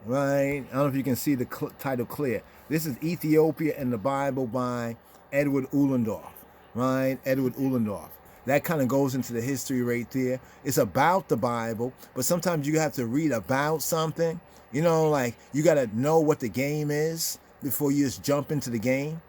Speaker 1: right? I don't know if you can see the title clear. This is Ethiopia and the Bible by Edward Ulandorf. Right, Edward Ulandorf. that kind of goes into the history right there. It's about the Bible, but sometimes you have to read about something. You know, like you got to know what the game is before you just jump into the game,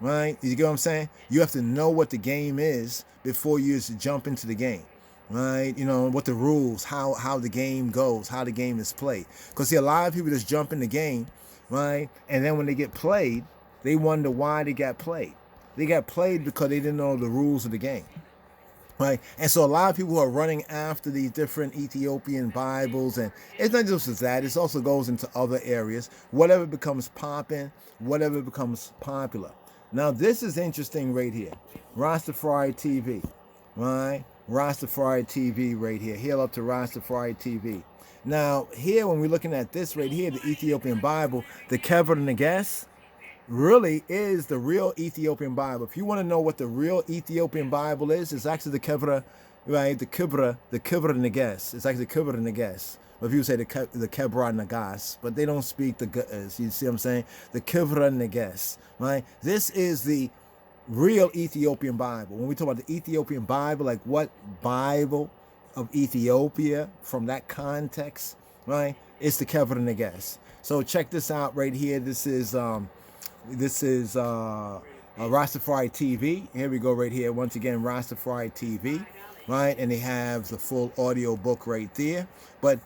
Speaker 1: right? You get what I'm saying? You have to know what the game is before you just jump into the game, right? You know, what the rules, how the game goes, how the game is played. Because see, a lot of people just jump in the game, right? And then when they get played, they wonder why they got played. They got played because they didn't know the rules of the game. Right, and so a lot of people are running after these different Ethiopian Bibles, and it's not just that; it also goes into other areas. Whatever becomes popping, whatever becomes popular. Now, this is interesting right here, Rastafari TV, right? Rastafari TV right here. Hail up to Rastafari TV. Now, here when we're looking at this right here, the Ethiopian Bible, the Kever Neges, really is the real Ethiopian Bible. If you want to know what the real Ethiopian Bible is, it's actually the Kebra, right? The Kebra Neges. It's actually the Kebra Neges. But people say the Kebra Nagas, but they don't speak the Gs. You see what I'm saying? The Kebra Neges, right? This is the real Ethiopian Bible. When we talk about the Ethiopian Bible, like what Bible of Ethiopia from that context, right? It's the Kebra Neges. So check this out right here. This is Rastafari TV. Here we go right here. Once again, Rastafari TV, right? And they have the full audio book right there. But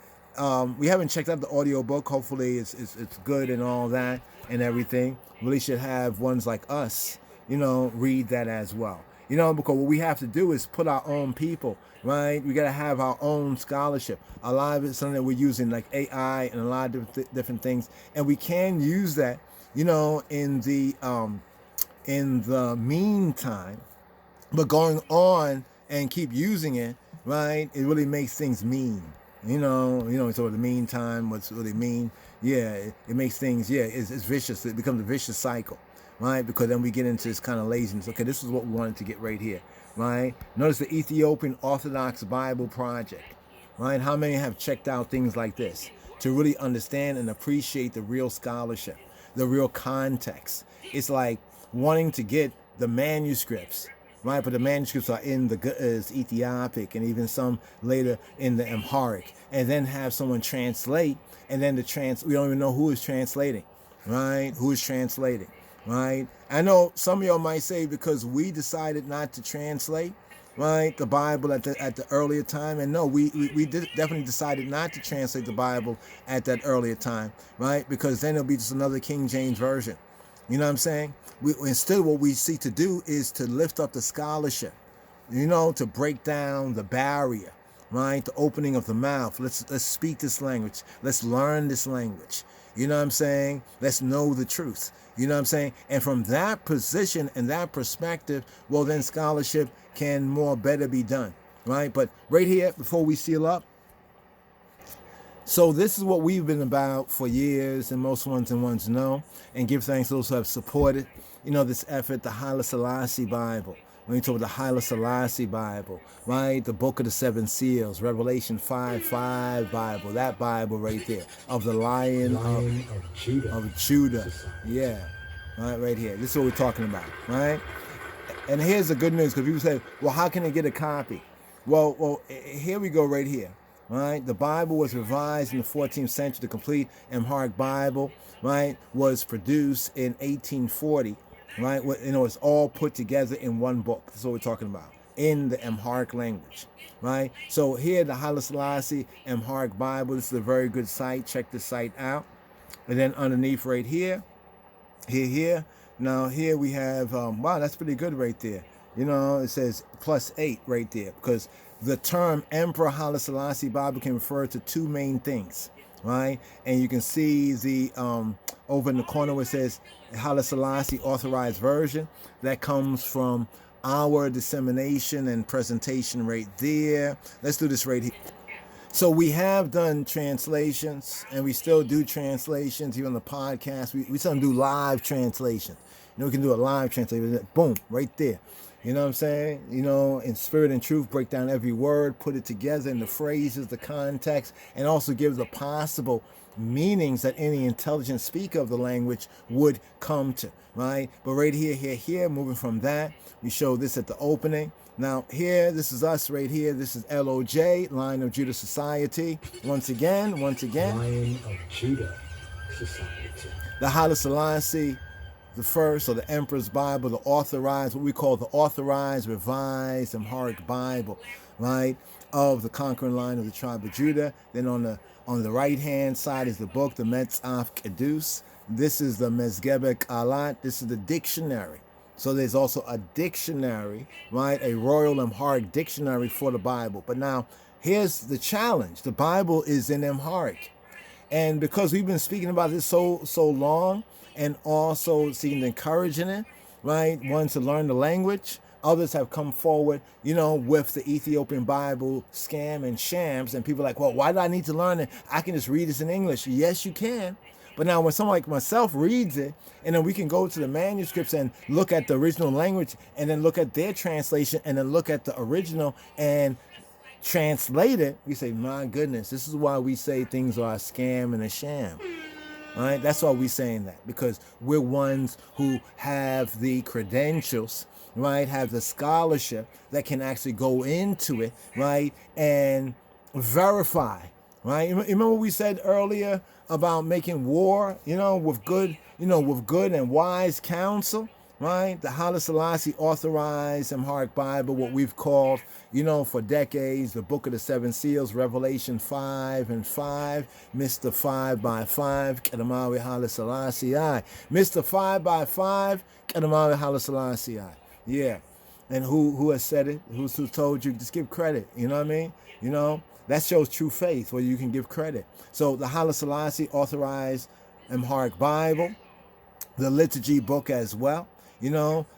Speaker 1: we haven't checked out the audio book. Hopefully it's good and all that and everything. Really should have ones like us, you know, read that as well. You know, because what we have to do is put our own people, right? We got to have our own scholarship. A lot of it's something that we're using like AI and a lot of different things. And we can use that, you know, in the meantime, but going on and keep using it, right? It really makes things mean, you know. So the meantime, what's really mean? Yeah, it makes things, yeah, it's vicious. It becomes a vicious cycle, right? Because then we get into this kind of laziness. Okay, this is what we wanted to get right here, right? Notice the Ethiopian Orthodox Bible Project, right? How many have checked out things like this to really understand and appreciate the real scholarship, the real context? It's like wanting to get the manuscripts, right? But the manuscripts are in the Ethiopic and even some later in the Amharic, and then have someone translate, and then we don't even know who is translating, right? Who is translating, right? I know some of y'all might say because we decided not to translate, right, the Bible at the earlier time. And no, we definitely decided not to translate the Bible at that earlier time, right? Because then it'll be just another King James version. You know what I'm saying? Instead, what we seek to do is to lift up the scholarship, you know, to break down the barrier, right? The opening of the mouth. Let's speak this language. Let's learn this language. You know what I'm saying? Let's know the truth. You know what I'm saying? And from that position and that perspective, well, then scholarship can better be done, right? But right here, before we seal up, so this is what we've been about for years, and most ones know, and give thanks to those who have supported, you know, this effort, the Haile Selassie Bible. When you talk about the Haile Selassie Bible, right? The Book of the Seven Seals, Revelation 5:5 Bible, that Bible right there, of the Lion of Judah. Yeah, right here. This is what we're talking about, right? And here's the good news, because people say, well, how can I get a copy? Well, here we go right here. Right, the Bible was revised in the 14th century. The complete Amharic Bible, right, was produced in 1840. Right, you know, it's all put together in one book. That's what we're talking about, in the Amharic language. Right. So here, the Haile Selassie Amharic Bible. This is a very good site. Check the site out. And then underneath, right here. Now here we have. Wow, that's pretty good right there. You know, it says +8 right there, because the term Emperor Haile Selassie Bible can refer to two main things, right? And you can see the over in the corner where it says Haile Selassie Authorized Version. That comes from our dissemination and presentation right there. Let's do this right here. So we have done translations, and we still do translations here on the podcast. We sometimes do live translation. You know, we can do a live translation. Boom, right there. You know what I'm saying? You know, in spirit and truth, break down every word, put it together in the phrases, the context, and also give the possible meanings that any intelligent speaker of the language would come to, right? But right here, moving from that, we show this at the opening. Now here, this is us right here. This is LOJ, Lion of Judah Society. Once again.
Speaker 2: Lion of Judah Society.
Speaker 1: The Haile Selassie the first, or the Emperor's Bible, the authorized, what we call the authorized, revised, Amharic Bible, right, of the conquering line of the tribe of Judah. Then on the right-hand side is the book, the Metzaf Kedus. This is the Mezgebek Alat. This is the dictionary. So there's also a dictionary, right, a Royal Amharic dictionary for the Bible. But now, here's the challenge. The Bible is in Amharic. And because we've been speaking about this so long, and also seeking to encourage in it, right? One, to learn the language. Others have come forward, with the Ethiopian Bible, SCAMS and SHAMS, and people are like, well, why do I need to learn it? I can just read this in English. Yes, you can. But now when someone like myself reads it, and then we can go to the manuscripts and look at the original language, and then look at their translation, and then look at the original and translate it, we say, my goodness, this is why we say things are a scam and a sham. All right, that's why we're saying that, because we're ones who have the credentials, right, have the scholarship that can actually go into it, right, and verify, right? You remember what we said earlier about making war, with good and wise counsel, right? The Haile Selassie authorized Amharic Bible, what we've called, for decades, the Book of the Seven Seals, Revelation 5 and 5, Mr. 5 by 5, Kedamawi Haile Selassie. Mr. 5 by 5, Kedamawi Haile Selassie. Yeah. And who has said it? Who told you? Just give credit. You know what I mean? That shows true faith, where you can give credit. So the Haile Selassie authorized Amharic Bible, the liturgy book as well,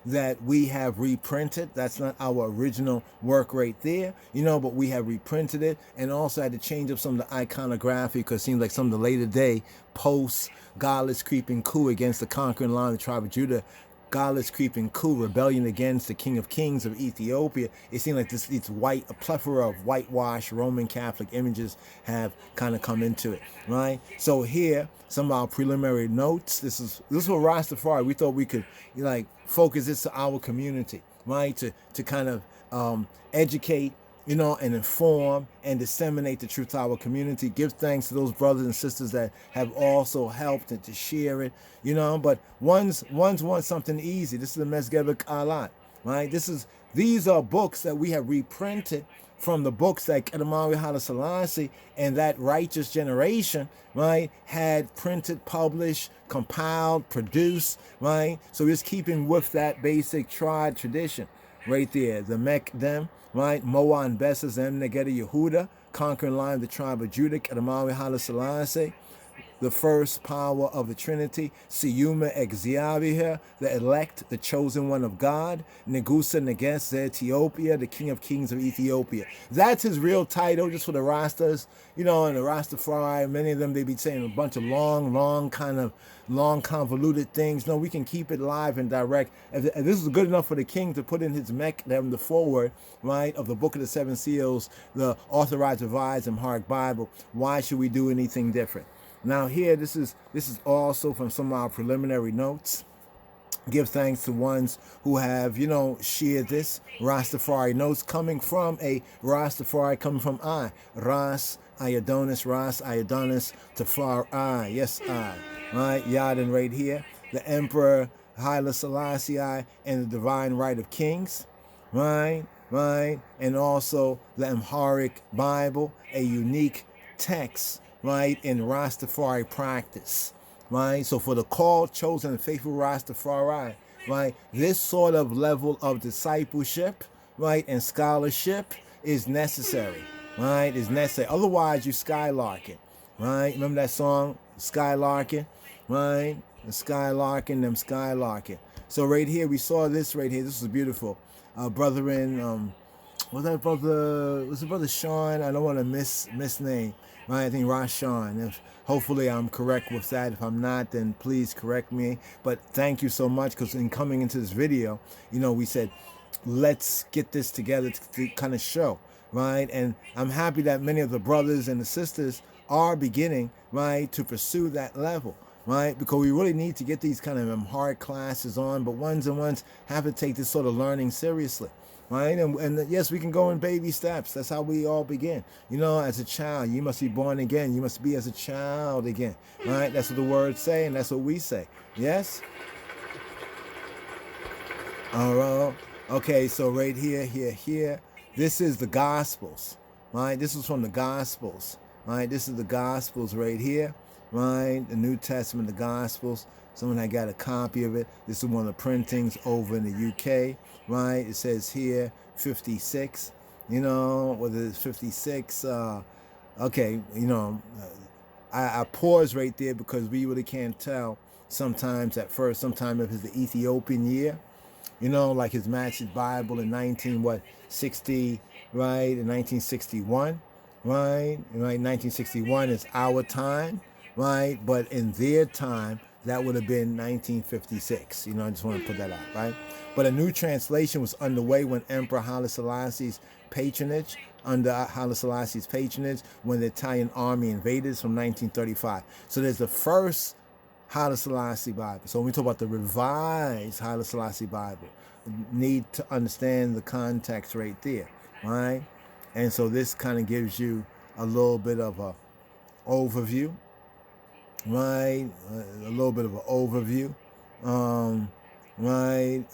Speaker 1: that we have reprinted. That's not our original work right there, but we have reprinted it, and also had to change up some of the iconography, because it seems like some of the later day posts, godless creeping coup against the conquering line of the tribe of Judah, godless creeping coup, rebellion against the King of Kings of Ethiopia. It seemed like a plethora of whitewashed Roman Catholic images have kind of come into it, right? So here, some of our preliminary notes. This is what Rastafari, we thought we could focus this to our community, right? To kind of educate, and inform and disseminate the truth to our community. Give thanks to those brothers and sisters that have also helped and to share it, but ones want something easy. This is the Mezgebek Alat, right? These are books that we have reprinted from the books that Kedamawi Haile Selassie and that righteous generation, right, had printed, published, compiled, produced, right? So it's keeping with that basic tried tradition right there. The Mekdem, right? Moan Besses, M. Negeda Yehuda, conquering line of the tribe of Judah, Kedamawi Haile Selassie, the first power of the Trinity, Siyuma Exziavia, the elect, the chosen one of God, Negusa Neges, Ethiopia, the King of Kings of Ethiopia. That's his real title, just for the Rastas, and the Rastafari. Many of them, they be saying a bunch of long convoluted things. No, we can keep it live and direct. If this is good enough for the king to put in his Mekdem, the foreword, right, of the Book of the Seven Seals, the authorized, revised, Amharic Bible, why should we do anything different? Now here, this is also from some of our preliminary notes. Give thanks to ones who have, shared this. Rastafari notes coming from a Rastafari, coming from I. Ras Iadonis, Tafar I. Yes, I. Right, Yadin right here. The Emperor Haile Selassie I, and the Divine Right of Kings. Right. And also the Amharic Bible, a unique text, right, in Rastafari practice, right? So for the called, chosen, and faithful Rastafari, right, this sort of level of discipleship, right, and scholarship is necessary, right? Is necessary. Otherwise, you skylarking, right? Remember that song, Skylarking, right? The skylarking. So right here, we saw this right here. This is beautiful. Brethren, was it Brother Sean? I don't want to misname. Right, I think Rashawn. Hopefully I'm correct with that. If I'm not, then please correct me. But thank you so much, because in coming into this video, we said, let's get this together to kind of show, right? And I'm happy that many of the brothers and the sisters are beginning, right, to pursue that level, right? Because we really need to get these kind of hard classes on, but ones and ones have to take this sort of learning seriously, right? And yes, we can go in baby steps. That's how we all begin. You know, as a child, you must be born again. You must be as a child again, right? That's what the words say, and that's what we say. Yes? All right. Okay, so right here. This is the Gospels, right? This is from the Gospels, right? This is the Gospels right here, right? The New Testament, the Gospels. Someone had got a copy of it. This is one of the printings over in the UK, right? It says here 56. You know, whether it's 56. Okay, you know, I pause right there because we really can't tell sometimes at first. Sometimes if it's the Ethiopian year, you know, like his Master's Bible in 1960, right? In 1961, right? 1961 is our time, right? But in their time, that would have been 1956. You know, I just want to put that out, right? But a new translation was underway when Emperor Haile Selassie's patronage, under Haile Selassie's patronage, when the Italian army invaded from 1935. So there's the first Haile Selassie Bible. So when we talk about the revised Haile Selassie Bible, need to understand the context right there, right? And so this kind of gives you a little bit of a overview, right? A little bit of an overview, right?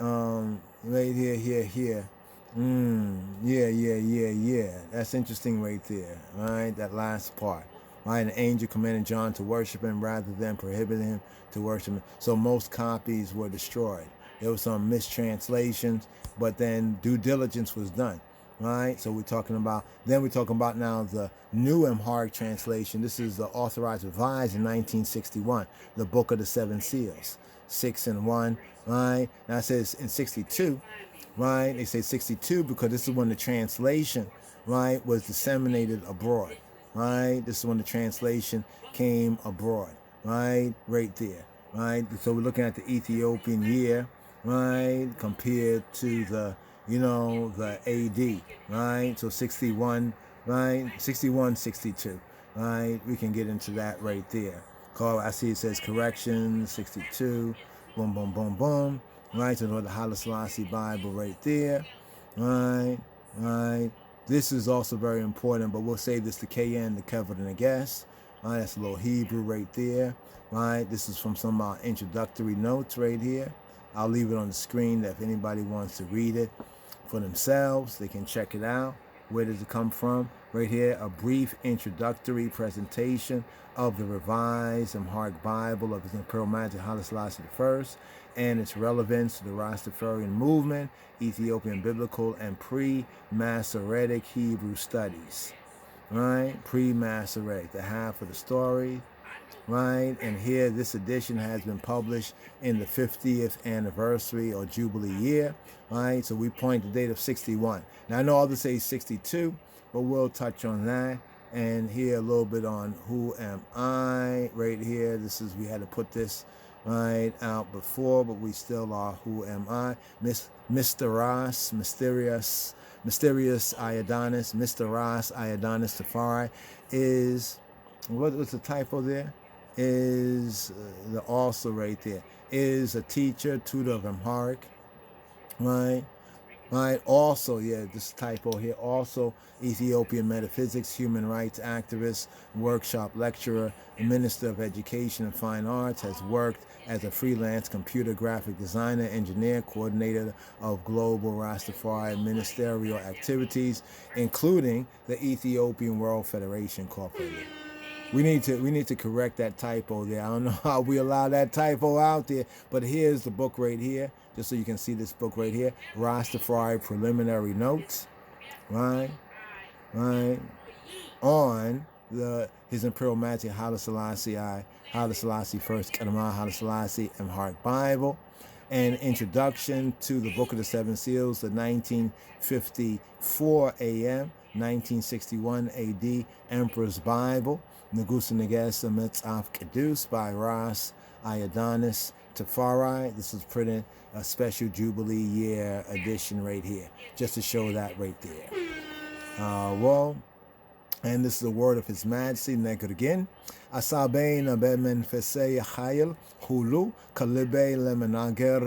Speaker 1: Right here. Yeah. That's interesting right there, right? That last part. Right, an angel commanded John to worship him rather than prohibiting him to worship him. So most copies were destroyed. There were some mistranslations, but then due diligence was done. Right, so we're talking about now the New Amharic translation. This is the authorized revised in 1961, the Book of the Seven Seals, 6 and 1. Right, now it says in 62. Right, they say 62 because this is when the translation, right, was disseminated abroad. Right, this is when the translation came abroad. Right there. Right, so we're looking at the Ethiopian year, right, compared to the, you know, the AD, right? So 61, right? 61, 62, right? We can get into that right there. I see it says correction, 62, boom, right? So the Haile Selassie Bible right there, right? This is also very important, but we'll save this to KN, the covered and the guest. Right, that's a little Hebrew right there, right? This is from some introductory notes right here. I'll leave it on the screen that if anybody wants to read it for themselves, they can check it out. Where does it come from? Right here, a brief introductory presentation of the revised Amharic Bible of His Imperial Majesty Haile Selassie I and its relevance to the Rastafarian movement, Ethiopian Biblical and pre-Masoretic Hebrew studies. Right? Pre-Masoretic, the half of the story. Right, and here this edition has been published in the 50th anniversary or Jubilee year, right? So we point the date of 61. Now I know others say 62, but we'll touch on that. And here a little bit on who am I right here. This is, we had to put this right out before, but we still are who am I. Mr. Ross, mysterious Iodonis, Mr. Ross Iodonis Tafari is, what's the typo there? Is the also right there is a teacher, tutor of Amharic, right? Also, yeah, this typo here. Also, Ethiopian metaphysics, human rights activist, workshop lecturer, minister of education and fine arts. Has worked as a freelance computer graphic designer, engineer, coordinator of global Rastafari ministerial activities, including the Ethiopian World Federation Incorporated. We need to correct that typo there. I don't know how we allow that typo out there, but here's the book right here, just so you can see this book right here, Rastafari Preliminary Notes, right, on His Imperial Majesty Haile Selassie First Kadama Haile Selassie Amharic Bible, an introduction to the Book of the Seven Seals, the 1954 AM, 1961 AD Emperor's Bible, Negusa Negesa Mitzaf Kedus by Ross Iodonis Tafari. This is printed a special Jubilee year edition right here, just to show that right there. And this is the word of His Majesty, Negrgin. Asabein abemen fesei hayel hulu kalibe lemenager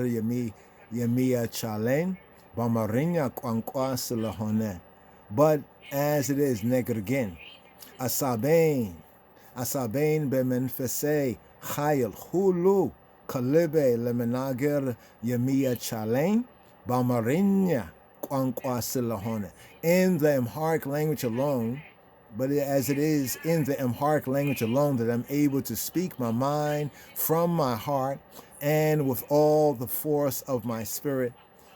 Speaker 1: yemia chalen bamarinya kwankwa silahone. But as it is, Negrgin. Asabein bemen fesei hayel hulu kalibe lemenager yemia chalen bamarinya kwankwa silahone. In the Amharic language alone, but as it is in the Amharic language alone that I'm able to speak my mind from my heart and with all the force of my spirit,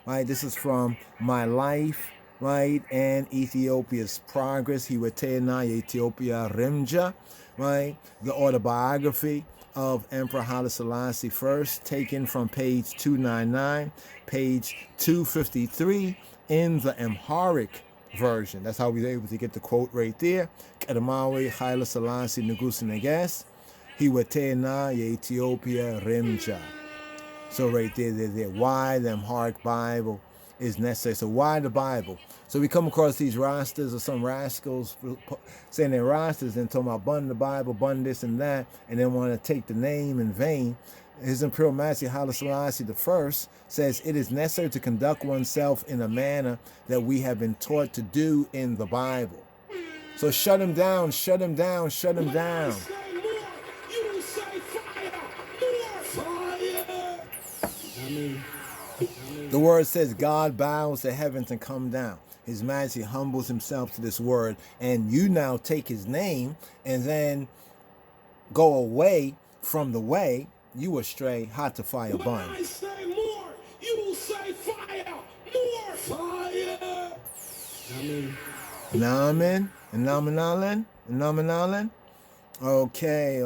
Speaker 1: right? This is from my life, right? And Ethiopia's progress. Hiwetena Ethiopia Rimja, right? The autobiography of Emperor Haile Selassie I, taken from page 299, page 253 in the Amharic version. That's how we were able to get the quote right there. Kadamawi Haile Selassie Nugusa Neges, Hiwetena Ethiopia Rimja. So right there. Why the Amharic Bible is necessary. So why the Bible? So we come across these rosters or some rascals saying they're rosters and talking about bun the Bible, bun this and that, and then want to take the name in vain. His Imperial Majesty Haile Selassie I says it is necessary to conduct oneself in a manner that we have been taught to do in the Bible. So shut him down, shut him down, shut him down.
Speaker 2: You say fire, more fire.
Speaker 1: The word says God bows the heavens and come down. His Majesty humbles himself to this word, and you now take his name and then go away from the way. You astray, hot to fire bun.
Speaker 2: When I say more, you say fire, more fire.
Speaker 1: Namen and nominalen. Okay.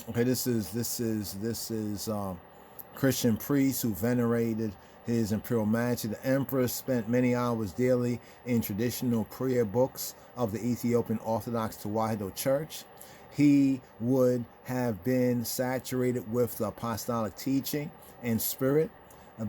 Speaker 1: Okay, this is Christian priests who venerated His Imperial Majesty. The Emperor spent many hours daily in traditional prayer books of the Ethiopian Orthodox Tewahedo Church. He would have been saturated with the apostolic teaching and spirit.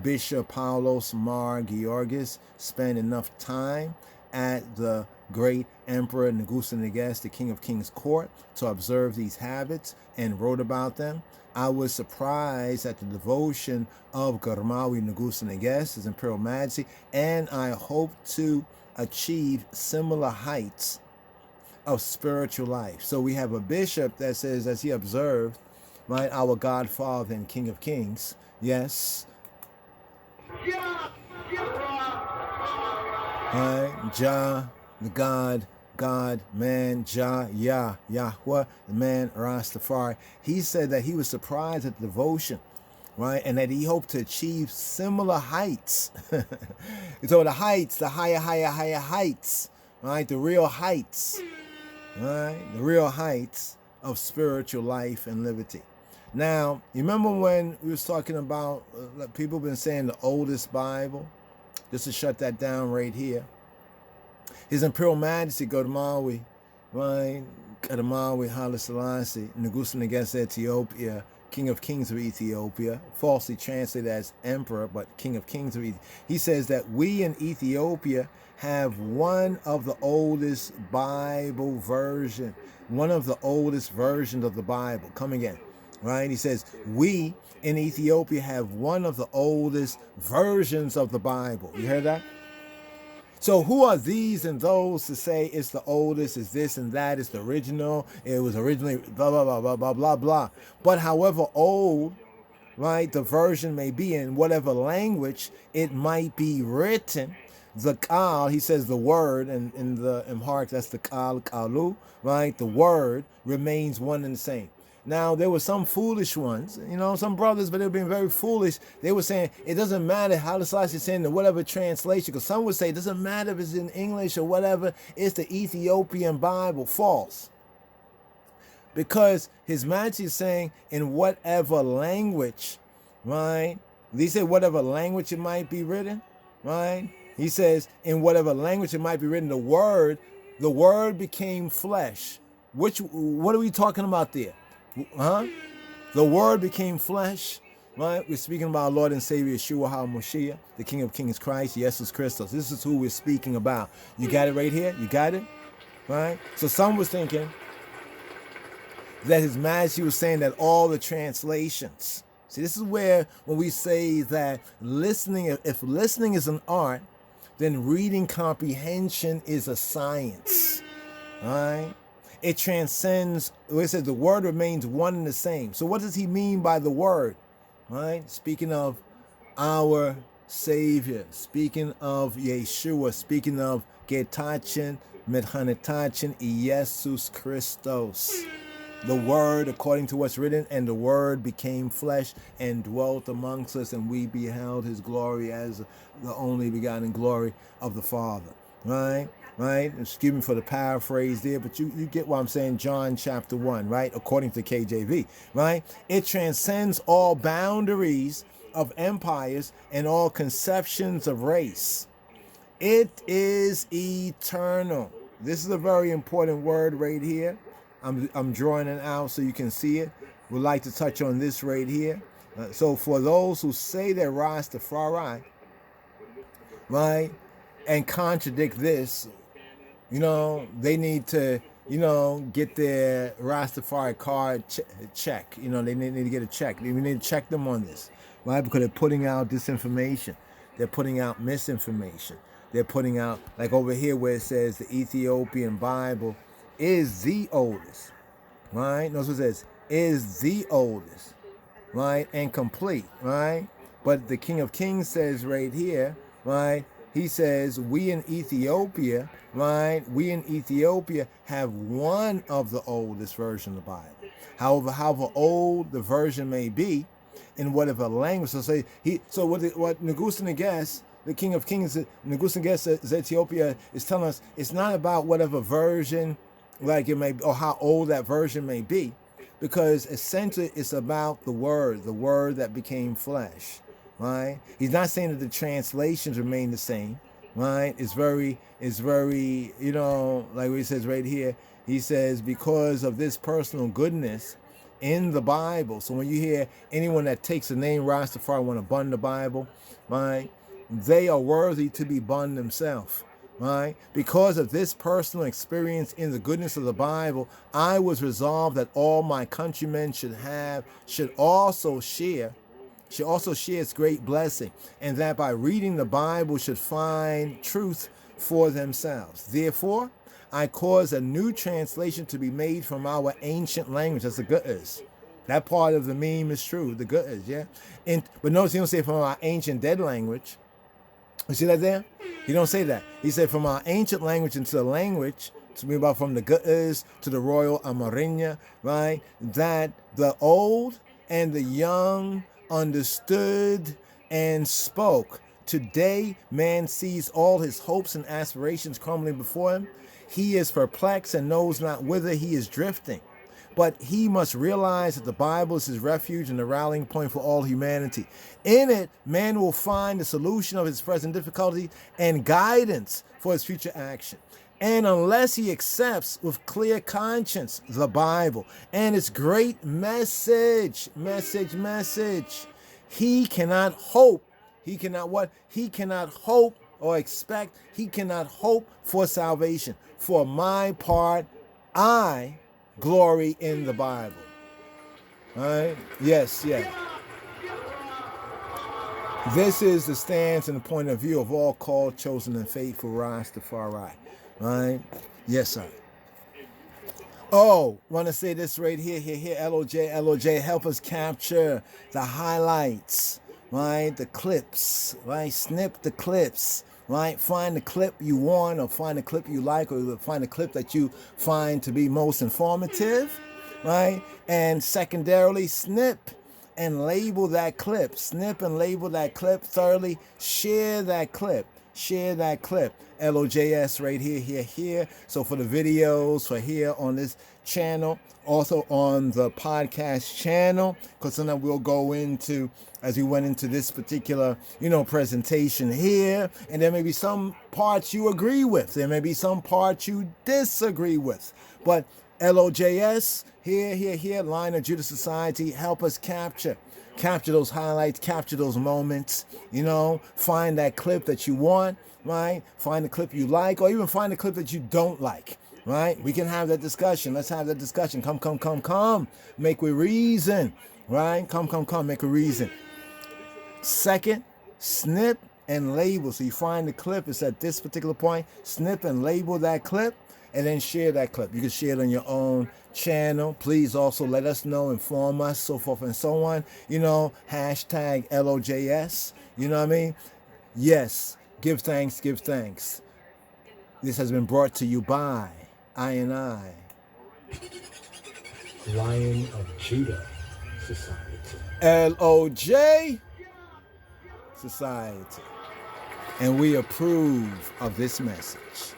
Speaker 1: Bishop Paulos Mar Georgis spent enough time at the great Emperor Negusa Neges, the King of Kings court, to observe these habits and wrote about them. I was surprised at the devotion of Garmawi Negusa Neges, His Imperial Majesty, and I hope to achieve similar heights of spiritual life. So we have a bishop that says, as he observed, right, our Godfather and King of Kings, yes, right, Jah, the God, man, Jah, Yahweh, the man, Rastafari. He said that he was surprised at the devotion, right, and that he hoped to achieve similar heights. So the heights, the higher heights, right, the real heights. Right? The real heights of spiritual life and liberty. Now, you remember when we was talking about, people been saying the oldest Bible? Just to shut that down right here. His Imperial Majesty Godmawi, right? Godmawi Haile Selassie, Negusa Neges Ethiopia, King of Kings of Ethiopia, falsely translated as Emperor, but King of Kings of Ethiopia. He says that we in Ethiopia have one of the oldest Bible version, one of the oldest versions of the Bible. Come again, right? He says, we in Ethiopia have one of the oldest versions of the Bible. You heard that? So who are these and those to say it's the oldest, is this and that, it's the original, it was originally blah, blah, blah, blah, blah, blah, blah. But however old, right, the version may be in whatever language it might be written, the Kal, he says the word, and in the Amharic, that's the Kal, Kalu, right? The word remains one and the same. Now, there were some foolish ones, some brothers, but they were being very foolish. They were saying, it doesn't matter how the Selassie is saying in whatever translation, because some would say, it doesn't matter if it's in English or whatever, it's the Ethiopian Bible. False. Because His Majesty is saying in whatever language, right? He said whatever language it might be written, right? He says, in whatever language it might be written, the word became flesh. What are we talking about there? Huh? The word became flesh. right? We're speaking about our Lord and Savior Yeshua HaMashiach, the King of Kings Christ, Jesus Christos. This is who we're speaking about. You got it right here? You got it? Right? So some was thinking that His Majesty was saying that all the translations. See, this is where when we say that listening, if listening is an art, then reading comprehension is a science. All right? It transcends, it says the word remains one and the same. So what does He mean by the word? Right? Speaking of our Savior, speaking of Yeshua, speaking of Getachin, Medhanetachin, Jesus Christos. The word, according to what's written, and the word became flesh and dwelt amongst us, and we beheld His glory as the only begotten glory of the Father. Right? Right? Excuse me for the paraphrase there, but you get what I'm saying. John chapter 1, right? According to KJV, right? It transcends all boundaries of empires and all conceptions of race. It is eternal. This is a very important word right here. I'm drawing it out so you can see it. Would like to touch on this right here. So for those who say they're Rastafari, right, and contradict this, they need to, get their Rastafari card check. They need to get a check. We need to check them on this, right? Because they're putting out disinformation. They're putting out misinformation. They're putting out, like over here where it says the Ethiopian Bible is the oldest, right? Notice what it says, is the oldest, right? And complete, right? But the King of Kings says right here, right? He says, we in Ethiopia, right? We in Ethiopia have one of the oldest versions of the Bible. However old the version may be, in whatever language. So what Negus Neges, the King of Kings, Negus Neges Ethiopia is telling us, it's not about whatever version, like it may be, or how old that version may be, because essentially it's about the word that became flesh, right? He's not saying that the translations remain the same, right? It's very, like what he says right here, he says, because of this personal goodness in the Bible. So when you hear anyone that takes the name Rastafari want to bun the Bible, right? They are worthy to be bun themselves. Right? Because of this personal experience in the goodness of the Bible, I was resolved that all my countrymen should also share its great blessing, and that by reading the Bible should find truth for themselves. Therefore, I cause a new translation to be made from our ancient language. That's the Ge'ez. That part of the meme is true, the Ge'ez, yeah? But notice he don't say from our ancient dead language. You see that there? He don't say that. He said from our ancient language into the language, to be about from the Ge'ez to the Royal Amarinya, right? That the old and the young understood and spoke. Today, man sees all his hopes and aspirations crumbling before him. He is perplexed and knows not whither he is drifting. But he must realize that the Bible is his refuge and the rallying point for all humanity. In it, man will find the solution of his present difficulty and guidance for his future action. And unless he accepts with clear conscience the Bible and its great message, he cannot hope. He cannot what? He cannot hope or expect. He cannot hope for salvation. For my part, I glory in the Bible. All right? Yes. This is the stance and the point of view of all called, chosen, and faithful Rastafari. Right? Yes, sir. Oh, want to say this right here, LOJ, help us capture the highlights, right? The clips, right? Snip the clips, right? Find the clip you want, or find the clip you like, or find the clip that you find to be most informative, right? And secondarily, snip and label that clip. Snip and label that clip. Thirdly, share that clip. LOJS right here. So for the videos, for here on this channel, also on the podcast channel, because sometimes we'll go into, as we went into this particular, presentation here, and there may be some parts you agree with. There may be some parts you disagree with. But LOJS, here, Line of Judah Society, help us capture, Capture those highlights, capture those moments, you know, find that clip that you want, right? Find the clip you like, or even find the clip that you don't like, right? We can have that discussion. Let's have that discussion. Come. Make we reason, right? Come, make a reason. Second, snip and label. So you find the clip, it's at this particular point, snip and label that clip, and then share that clip. You can share it on your own channel. Please also let us know, inform us, so forth and so on. You know, hashtag LOJS. You know what I mean? Yes, give thanks, give thanks. This has been brought to you by I.
Speaker 2: Lion of Judah Society.
Speaker 1: LOJ Society. And we approve of this message.